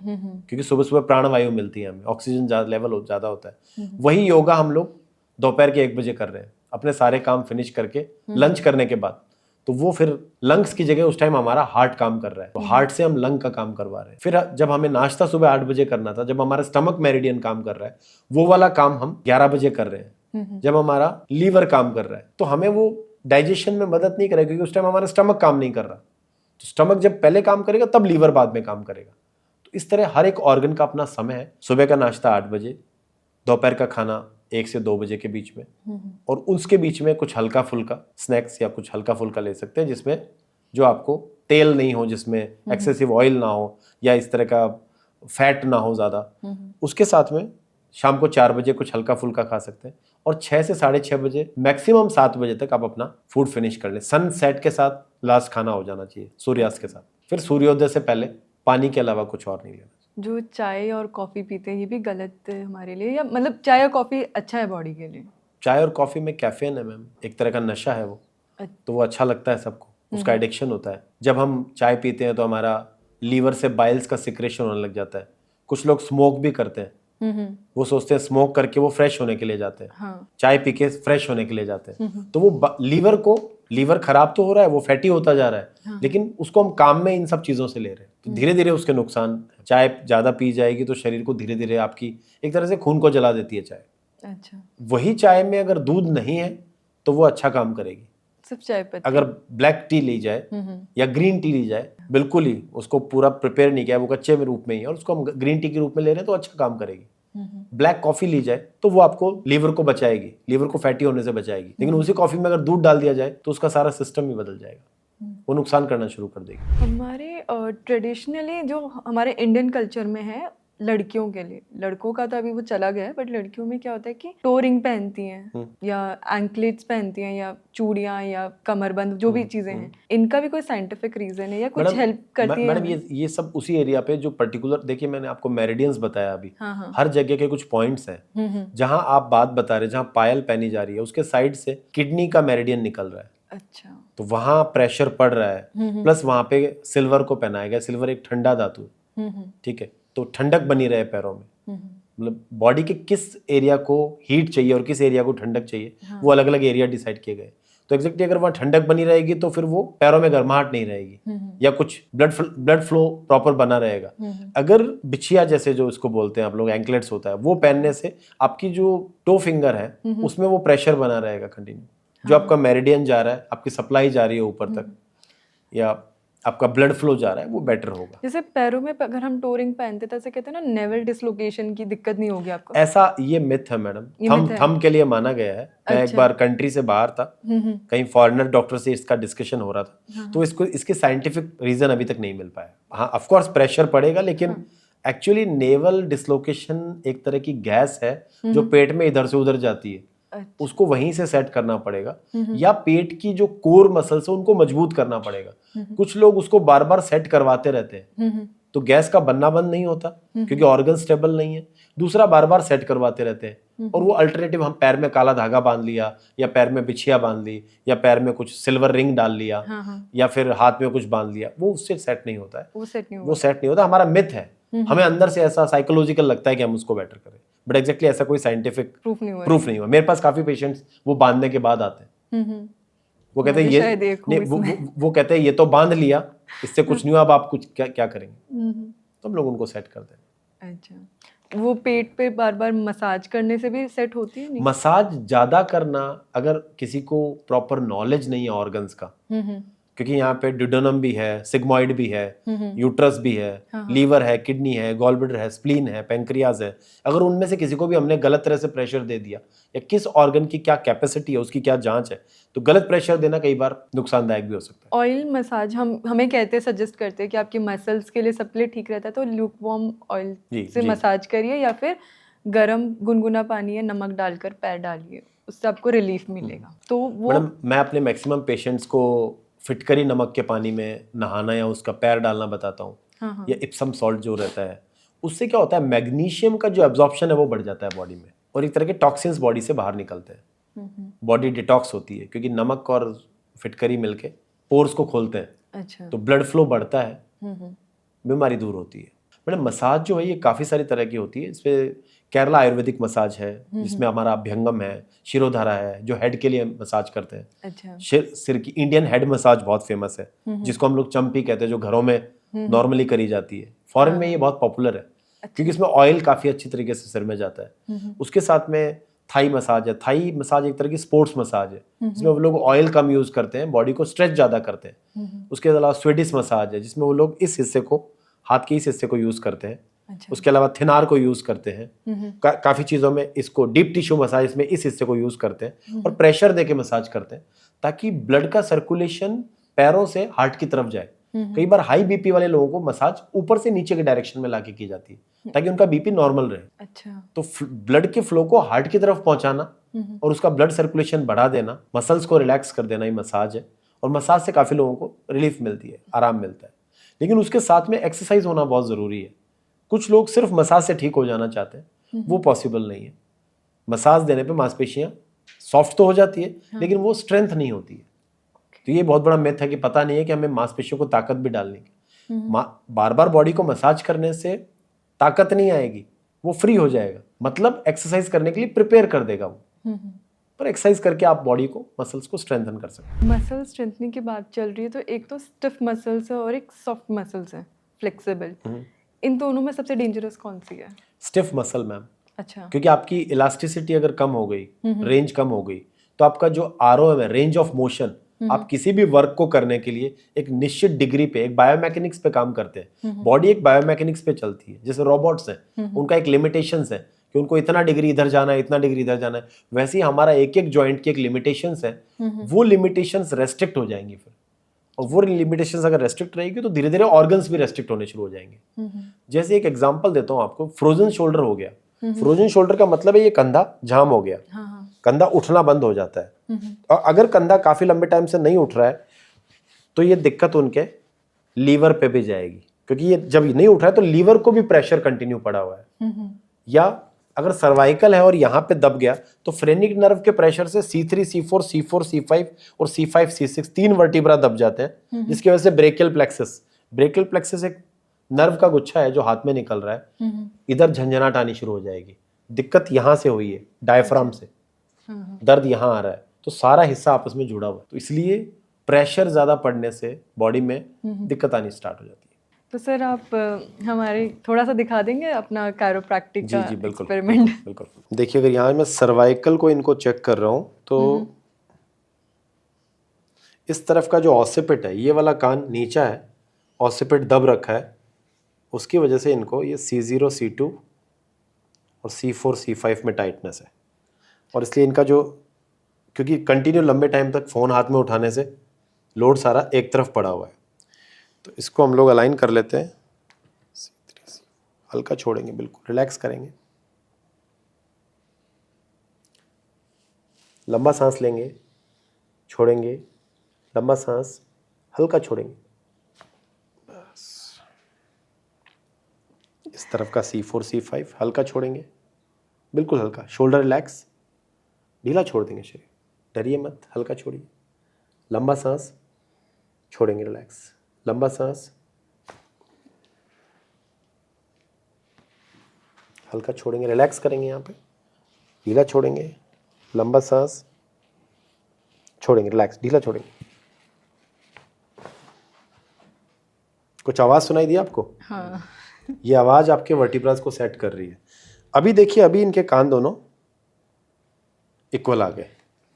क्योंकि सुबह सुबह प्राणवायु मिलती है हमें, ऑक्सीजन लेवल ज्यादा होता है। वही योगा हम लोग दोपहर के 1 बजे कर रहे हैं, अपने सारे काम फिनिश करके लंच करने के बाद। तो वो फिर लंग्स की जगह उस टाइम हमारा हार्ट काम कर रहा है, तो हार्ट से हम लंग का काम करवा रहे हैं। फिर जब हमें नाश्ता सुबह 8 बजे करना था, जब हमारा स्टमक मेरिडियन काम कर रहा है, वो वाला काम हम 11 बजे कर रहे हैं। जब हमारा लीवर काम कर रहा है तो हमें वो डाइजेशन में मदद नहीं करेगा, क्योंकि उस टाइम हमारा स्टमक काम नहीं कर रहा। तो स्टमक जब पहले काम करेगा तब लीवर बाद में काम करेगा। तो इस तरह हर एक ऑर्गन का अपना समय है। सुबह का नाश्ता 8 बजे, दोपहर का खाना 1 से 2 बजे के बीच में, और उसके बीच में कुछ हल्का फुल्का स्नैक्स या कुछ हल्का फुल्का ले सकते हैं, जिसमें जो आपको तेल नहीं हो, जिसमें एक्सेसिव ऑयल ना हो, या इस तरह का फैट ना हो ज़्यादा। उसके साथ में शाम को 4 बजे कुछ हल्का फुल्का खा सकते हैं, और 6 से 6:30 बजे मैक्सिमम 7 बजे तक आप अपना फूड फिनिश कर लें। सनसेट के साथ लास्ट खाना हो जाना चाहिए, सूर्यास्त के साथ। फिर सूर्योदय से पहले पानी के अलावा कुछ और नहीं लेना। जो चाय और कॉफ़ी पीते हैं ये भी गलत है हमारे लिए, या मतलब चाय और कॉफ़ी अच्छा है बॉडी के लिए? चाय और कॉफ़ी में कैफीन है मैम, एक तरह का नशा है वो, तो वो अच्छा लगता है सबको, उसका एडिक्शन होता है। जब हम चाय पीते हैं तो हमारा लीवर से बाइल्स का सिक्रेशन होने लग जाता है। कुछ लोग स्मोक भी करते हैं, वो सोचते हैं स्मोक करके वो फ्रेश होने के लिए जाते हैं, हाँ। चाय पी के फ्रेश होने के लिए जाते हैं। तो वो लीवर खराब तो हो रहा है, वो फैटी होता जा रहा है, हाँ। लेकिन उसको हम काम में इन सब चीजों से ले रहे हैं, तो धीरे धीरे उसके नुकसान। चाय ज्यादा पी जाएगी तो शरीर को धीरे धीरे आपकी एक तरह से खून को जला देती है चाय। अच्छा, वही चाय में अगर दूध नहीं है तो वो अच्छा काम करेगी। सिर्फ चाय पत्ती? अगर ब्लैक टी ली जाए या ग्रीन टी ली जाए, बिल्कुल ही उसको पूरा प्रिपेयर नहीं किया, वो कच्चे में रूप में ही है, और उसको हम ग्रीन टी के रूप में ले रहे हैं तो अच्छा काम करेगी। ब्लैक कॉफी ली जाए तो वो आपको लीवर को बचाएगी, लीवर को फैटी होने से बचाएगी, लेकिन उसी कॉफी में अगर दूध डाल दिया जाए तो उसका सारा सिस्टम ही बदल जाएगा, वो नुकसान करना शुरू कर देगी। हमारे ट्रेडिशनली जो हमारे इंडियन कल्चर में है लड़कियों के लिए, लड़कों का तो अभी वो चला गया है, बट लड़कियों में क्या होता है कि टो रिंग पहनती हैं या एंकलेट्स पहनती हैं या चूड़ियां या कमरबंद, जो भी चीजें हैं, इनका भी कोई साइंटिफिक रीजन है या कुछ हेल्प करती है? मैडम ये सब उसी एरिया पे जो पर्टिकुलर, देखिए मैंने आपको मेरिडियंस बताया अभी, हाँ। हर जगह के कुछ पॉइंट्स हैं जहां आप बात बता रहे हैं, जहां पायल पहनी जा रही है उसके साइड से किडनी का मेरिडियन निकल रहा है। अच्छा, तो वहां प्रेशर पड़ रहा है, प्लस वहां पे सिल्वर को पहनाया गया। सिल्वर एक ठंडा धातु है, ठीक है, तो ठंडक बनी रहे पैरों में। मतलब बॉडी के किस एरिया को हीट चाहिए और किस एरिया को ठंडक चाहिए, वो अलग अलग एरिया डिसाइड किए गए। तो एग्जैक्टली अगर वहाँ ठंडक बनी रहेगी तो फिर वो पैरों में गर्माहट नहीं रहेगी, या कुछ ब्लड फ्लो प्रॉपर बना रहेगा। अगर बिछिया जैसे जो इसको बोलते हैं आप लोग, एंकलेट्स होता है, वो पहनने से आपकी जो टो फिंगर है उसमें वो प्रेशर बना रहेगा कंटिन्यू, जो आपका मेरिडियन जा रहा है, आपकी सप्लाई जा रही है ऊपर तक, या आपका ब्लड फ्लो जा रहा है, वो बेटर होगा। जैसे पैरों में अगर हम टोरिंग पहनते तो ऐसे कहते हैं ना, नेवल डिसलोकेशन की दिक्कत नहीं होगी आपको? ऐसा ये मिथ है मैडम, थम के लिए माना गया है। मैं एक बार कंट्री से बाहर था, कहीं फॉरेनर डॉक्टर से इसका डिस्कशन हो रहा था, तो इसके साइंटिफिक रीजन अभी तक नहीं मिल पाया। हाँ, ऑफ कोर्स प्रेशर पड़ेगा, लेकिन एक्चुअली नेवल डिसलोकेशन एक तरह की गैस है जो पेट में इधर से उधर जाती है। अच्छा। उसको वहीं से सेट करना पड़ेगा, या पेट की जो कोर मसल्स है उनको मजबूत करना पड़ेगा। कुछ लोग उसको बार बार सेट करवाते रहते हैं, तो गैस का बनना बंद नहीं होता क्योंकि ऑर्गन स्टेबल नहीं है। दूसरा, बार बार सेट करवाते रहते हैं, और वो अल्टरनेटिव, हम पैर में काला धागा बांध लिया, या पैर में बिछिया बांध ली, या पैर में कुछ सिल्वर रिंग डाल लिया, या फिर हाथ में कुछ बांध लिया, वो उससे सेट नहीं होता है। वो सेट नहीं होता, हमारा मिथ है। हमें अंदर से ऐसा साइकोलॉजिकल लगता है कि हम उसको बेटर करें, बट एग्जैक्टली ऐसा कोई साइंटिफिक प्रूफ नहीं हुआ। मेरे पास काफी पेशेंट्स वो बांधने के बाद आते हैं, वो कहते हैं वो कहते हैं ये तो बांध लिया, इससे कुछ नहीं हुआ, अब आप कुछ क्या करेंगे, तो हम लोग उनको सेट कर दें। अच्छा, वो पेट पे बार बार मसाज करने से भी सेट होती है? नहीं, मसाज ज्यादा करना, अगर किसी को प्रॉपर नॉलेज नहीं है ऑर्गन्स का, क्योंकि यहाँ पे ड्यूडेनम भी है, सिग्मॉइड भी है, यूट्रस भी है, लीवर है, किडनी है, गॉलब्लैडर है, स्प्लीन है, पेंक्रियाज है, अगर उनमें से किसी को भी हमने गलत तरह से प्रेशर दे दिया, या किस ऑर्गन की क्या कैपेसिटी है, उसकी क्या जांच है, तो गलत प्रेशर देना कई बार नुकसानदायक भी हो सकता है। ऑयल मसाज हमें कहते हैं, सजेस्ट करते हैं कि आपके मसल्स के लिए सबके लिए ठीक रहता है, तो ल्यूक वार्म ऑयल से मसाज करिए, या फिर गर्म गुनगुना पानी है, नमक डालकर पैर डालिए, उससे आपको रिलीफ मिलेगा। तो वो मैडम, मैं अपने मैक्सिमम पेशेंट्स को फिटकरी नमक के पानी में नहाना या उसका पैर डालना बताता हूँ, या इप्सम सॉल्ट जो रहता है, उससे क्या होता है, मैग्नीशियम का जो एब्जॉर्प्शन है वो बढ़ जाता है बॉडी में, और एक तरह के टॉक्सिन्स बॉडी से बाहर निकलते हैं, बॉडी डिटॉक्स होती है, क्योंकि नमक और फिटकरी मिलके पोर्स को खोलते हैं। अच्छा। तो ब्लड फ्लो बढ़ता है, बीमारी दूर होती है। मैडम, मसाज जो है ये काफ़ी सारी तरह की होती है। इसमें केरला आयुर्वेदिक मसाज है, जिसमें हमारा अभ्यंगम है, शिरोधारा है, जो हेड के लिए मसाज करते हैं। अच्छा। सिर की इंडियन हेड मसाज बहुत फेमस है, जिसको हम लोग चंपी कहते हैं, जो घरों में नॉर्मली करी जाती है। फॉरेन में ये बहुत पॉपुलर है, क्योंकि इसमें ऑयल काफ़ी अच्छी तरीके से सिर में जाता है। उसके साथ में थाई मसाज है। थाई मसाज एक तरह की स्पोर्ट्स मसाज है, जिसमें वो लोग ऑयल कम यूज करते हैं, बॉडी को स्ट्रेच ज़्यादा करते हैं। उसके अलावा स्वीडिश मसाज है, जिसमें वो लोग इस हिस्से को, हाथ के इस हिस्से को यूज करते हैं। अच्छा। उसके अलावा थिनार को यूज करते हैं। काफी चीजों में इसको डीप टिश्यू मसाज में इस हिस्से को यूज करते हैं, और प्रेशर देके मसाज करते हैं, ताकि ब्लड का सर्कुलेशन पैरों से हार्ट की तरफ जाए। कई बार हाई बीपी वाले लोगों को मसाज ऊपर से नीचे के डायरेक्शन में लाके की जाती है ताकि उनका बीपी नॉर्मल रहे। अच्छा। तो ब्लड के फ्लो को हार्ट की तरफ पहुंचाना और उसका ब्लड सर्कुलेशन बढ़ा देना, मसल्स को रिलैक्स कर देना, ये मसाज है। और मसाज से काफी लोगों को रिलीफ मिलती है, आराम मिलता है। लेकिन उसके साथ में एक्सरसाइज होना बहुत जरूरी है। कुछ लोग सिर्फ मसाज से ठीक हो जाना चाहते हैं, वो पॉसिबल नहीं है। मसाज देने पे मांसपेशियां सॉफ्ट तो हो जाती है, लेकिन वो स्ट्रेंथ नहीं होती है। तो ये बहुत बड़ा मिथ है कि पता नहीं है कि हमें मांसपेशियों को ताकत भी डालनी है। बार बार बॉडी को मसाज करने से ताकत नहीं आएगी, वो फ्री हो जाएगा। मतलब एक्सरसाइज करने के लिए प्रिपेयर कर देगा वो। पर एक्सरसाइज करके आप बॉडी को, मसल्स को स्ट्रेंथन कर सकते हैं। मसल स्ट्रेंथनिंग की बात चल रही है, तो एक तो स्टिफ मसल्स है और एक सॉफ्ट मसल्स है, फ्लेक्सिबल। इन दोनों में सबसे डेंजरस कौन सी है? स्टिफ मसल मैम, अच्छा। क्योंकि आपकी इलास्टिसिटी अगर कम हो गई, रेंज कम हो गई, तो आपका जो आरओएम है, रेंज ऑफ मोशन, आप किसी भी वर्क को करने के लिए एक निश्चित डिग्री पे, एक बायोमैकेनिक्स पे काम करते हैं। बॉडी एक बायोमैकेनिक्स पे चलती है। जैसे रोबोट्स हैं, उनका एक लिमिटेशंस है कि उनको इतना डिग्री इधर जाना है, इतना डिग्री इधर जाना है। वैसे ही हमारा एक एक जॉइंट की एक लिमिटेशंस है, वो लिमिटेशंस रेस्ट्रिक्ट हो जाएंगी फिर। और वो लिमिटेशंस अगर रेस्ट्रिक्ट रहेगी तो धीरे धीरे ऑर्गन्स भी रेस्ट्रिक्ट होने शुरू हो जाएंगे। जैसे एक एग्जांपल देता हूँ आपको, फ्रोजन शोल्डर हो गया। फ्रोजन शोल्डर का मतलब है ये कंधा जाम हो गया, कंधा उठना बंद हो जाता है। और अगर कंधा काफी लंबे टाइम से नहीं उठ रहा है तो ये दिक्कत उनके लीवर पे भी जाएगी, क्योंकि ये जब नहीं उठ रहा है तो लीवर को भी प्रेशर कंटिन्यू पड़ा हुआ है। या अगर सर्वाइकल है और यहाँ पे दब गया तो फ्रेनिक नर्व के प्रेशर से C3, C4, C4, C5 और C5, C6 तीन वर्टिब्रा दब जाते हैं, जिसकी वजह से ब्रेकियल प्लेक्सस एक नर्व का गुच्छा है जो हाथ में निकल रहा है, इधर झंझनाहट आनी शुरू हो जाएगी। दिक्कत यहाँ से हुई है, डायफ्राम से दर्द यहाँ आ रहा है, तो सारा हिस्सा आपस में जुड़ा हुआ है। तो इसलिए प्रेशर ज्यादा पड़ने से बॉडी में दिक्कत आनी स्टार्ट हो जाती है। तो सर आप हमारे थोड़ा सा दिखा देंगे अपना कायरोप्रैक्टिक का एक्सपेरिमेंट? बिल्कुल। देखिए, अगर यहाँ मैं सर्वाइकल को इनको चेक कर रहा हूँ तो इस तरफ का जो ऑसिपिट है, ये वाला कान नीचा है, ऑसिपिट दब रखा है, उसकी वजह से इनको ये C0, C2 और C4, C5 में टाइटनेस है। और इसलिए इनका जो, क्योंकि कंटिन्यू लंबे टाइम तक फ़ोन हाथ में उठाने से लोड सारा एक तरफ पड़ा हुआ है, तो इसको हम लोग अलाइन कर लेते हैं। हल्का छोड़ेंगे, बिल्कुल रिलैक्स करेंगे, लंबा सांस लेंगे, छोड़ेंगे, लंबा सांस, हल्का छोड़ेंगे। बस इस तरफ का C4, C5 हल्का छोड़ेंगे, बिल्कुल हल्का, शोल्डर रिलैक्स, ढीला छोड़ देंगे शरीर, डरिए मत, हल्का छोड़िए, लंबा सांस, छोड़ेंगे, रिलैक्स, लंबा सांस, हल्का छोड़ेंगे, रिलैक्स करेंगे, यहाँ पे ढीला छोड़ेंगे, लंबा सांस, छोड़ेंगे, रिलैक्स, ढीला छोड़ेंगे। कुछ आवाज सुनाई दी आपको? हाँ। ये आवाज आपके वर्टिब्रास को सेट कर रही है। अभी देखिए, अभी इनके कान दोनों इक्वल आ गए।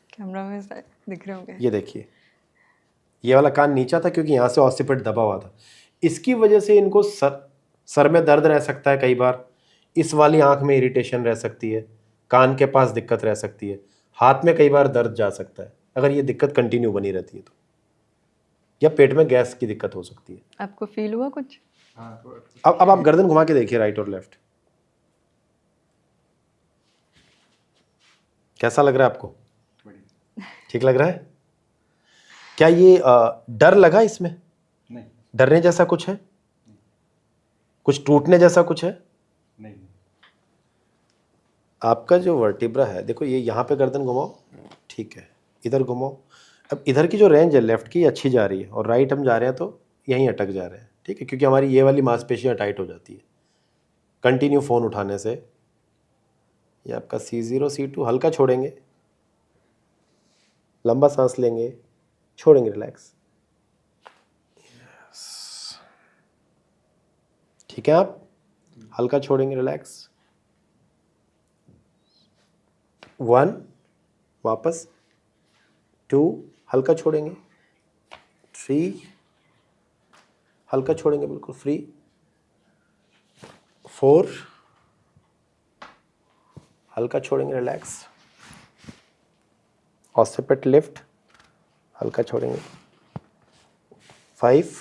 कैमरा में दिख रहे होंगे। ये देखिए, ये वाला कान नीचा था क्योंकि यहाँ से ऑसिपिट दबा हुआ था। इसकी वजह से इनको सर में दर्द रह सकता है, कई बार इस वाली आंख में इरिटेशन रह सकती है, कान के पास दिक्कत रह सकती है, हाथ में कई बार दर्द जा सकता है अगर ये दिक्कत कंटिन्यू बनी रहती है तो, या पेट में गैस की दिक्कत हो सकती है। आपको फील हुआ कुछ? अब आप गर्दन घुमा के देखिए, राइट और लेफ्ट, कैसा लग रहा है आपको? ठीक लग रहा है? क्या ये डर लगा इसमें? नहीं। डरने जैसा कुछ है? कुछ टूटने जैसा कुछ है? नहीं। आपका जो वर्टिब्रा है, देखो ये यहाँ पे गर्दन घुमाओ, ठीक है, इधर घुमाओ। अब इधर की जो रेंज है लेफ्ट की अच्छी जा रही है, और राइट हम जा रहे हैं तो यहीं अटक जा रहे हैं, ठीक है, क्योंकि हमारी ये वाली मांसपेशियाँ टाइट हो जाती है कंटिन्यू फ़ोन उठाने से। ये आपका C0, C2 हल्का छोड़ेंगे, लंबा सांस लेंगे, छोड़ेंगे, रिलैक्स। ठीक है, आप हल्का छोड़ेंगे, रिलैक्स। 1, वापस 2, हल्का छोड़ेंगे, 3, हल्का छोड़ेंगे, बिल्कुल फ्री, 4, हल्का छोड़ेंगे, रिलैक्स, ऑसिपिट लिफ्ट, हल्का छोड़ेंगे, 5,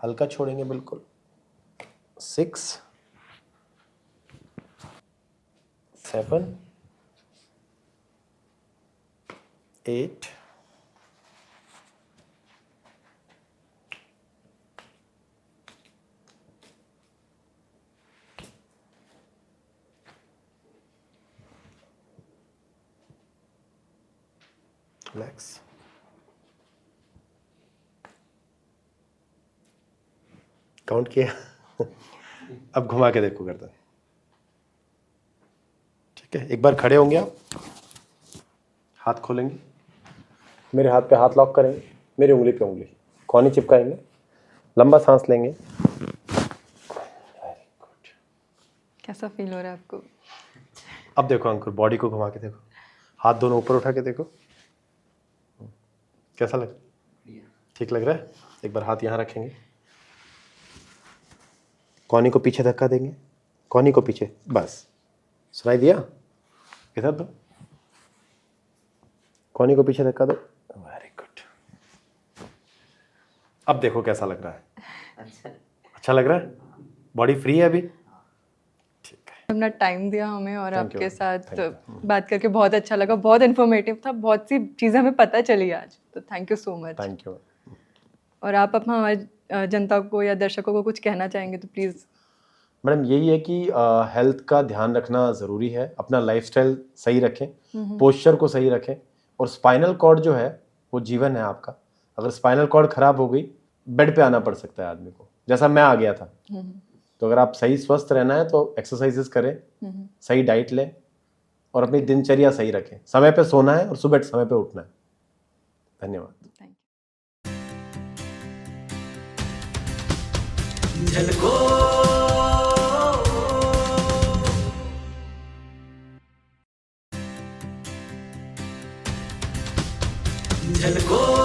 हल्का छोड़ेंगे बिल्कुल। 6 7 8 रिलैक्स। काउंट किया। अब घुमा के देखो गर्दन। ठीक है, एक बार खड़े होंगे आप, हाथ खोलेंगे, मेरे हाथ पे हाथ लॉक करेंगे, मेरी उंगली पे उंगली, कोहनी चिपकाएंगे, लंबा सांस लेंगे। कैसा फील हो रहा है आपको? अब देखो अंकुर, बॉडी को घुमा के देखो, हाथ दोनों ऊपर उठा के देखो, कैसा लग, ठीक लग रहा है? एक बार हाथ यहाँ रखेंगे, कोहनी को पीछे धक्का देंगे, कोहनी को पीछे, बस। सुनाई दिया? इधर दो, कोहनी को पीछे धक्का दो। Very good. अब देखो कैसा लग रहा है? अच्छा लग रहा है? बॉडी फ्री है अभी? ठीक है। अपना टाइम दिया हमें और Thank you. आपके साथ Thank you. बात करके बहुत अच्छा लगा, बहुत इन्फॉर्मेटिव था, बहुत सी चीज़ें हमें पता चली आज, तो thank you so much. Thank you. और आप अपना हमारे जनता को या दर्शकों को कुछ कहना चाहेंगे तो प्लीज़। मैडम यही है कि हेल्थ का ध्यान रखना ज़रूरी है, अपना लाइफस्टाइल सही रखें, पोस्चर को सही रखें, और स्पाइनल कॉर्ड जो है वो जीवन है आपका। अगर स्पाइनल कॉर्ड खराब हो गई, बेड पे आना पड़ सकता है आदमी को, जैसा मैं आ गया था। तो अगर आप सही स्वस्थ रहना है तो एक्सरसाइजेस करें, सही डाइट लें और अपनी दिनचर्या सही रखें, समय पे सोना है और सुबह समय पे उठना है। धन्यवाद। Thank you. झलको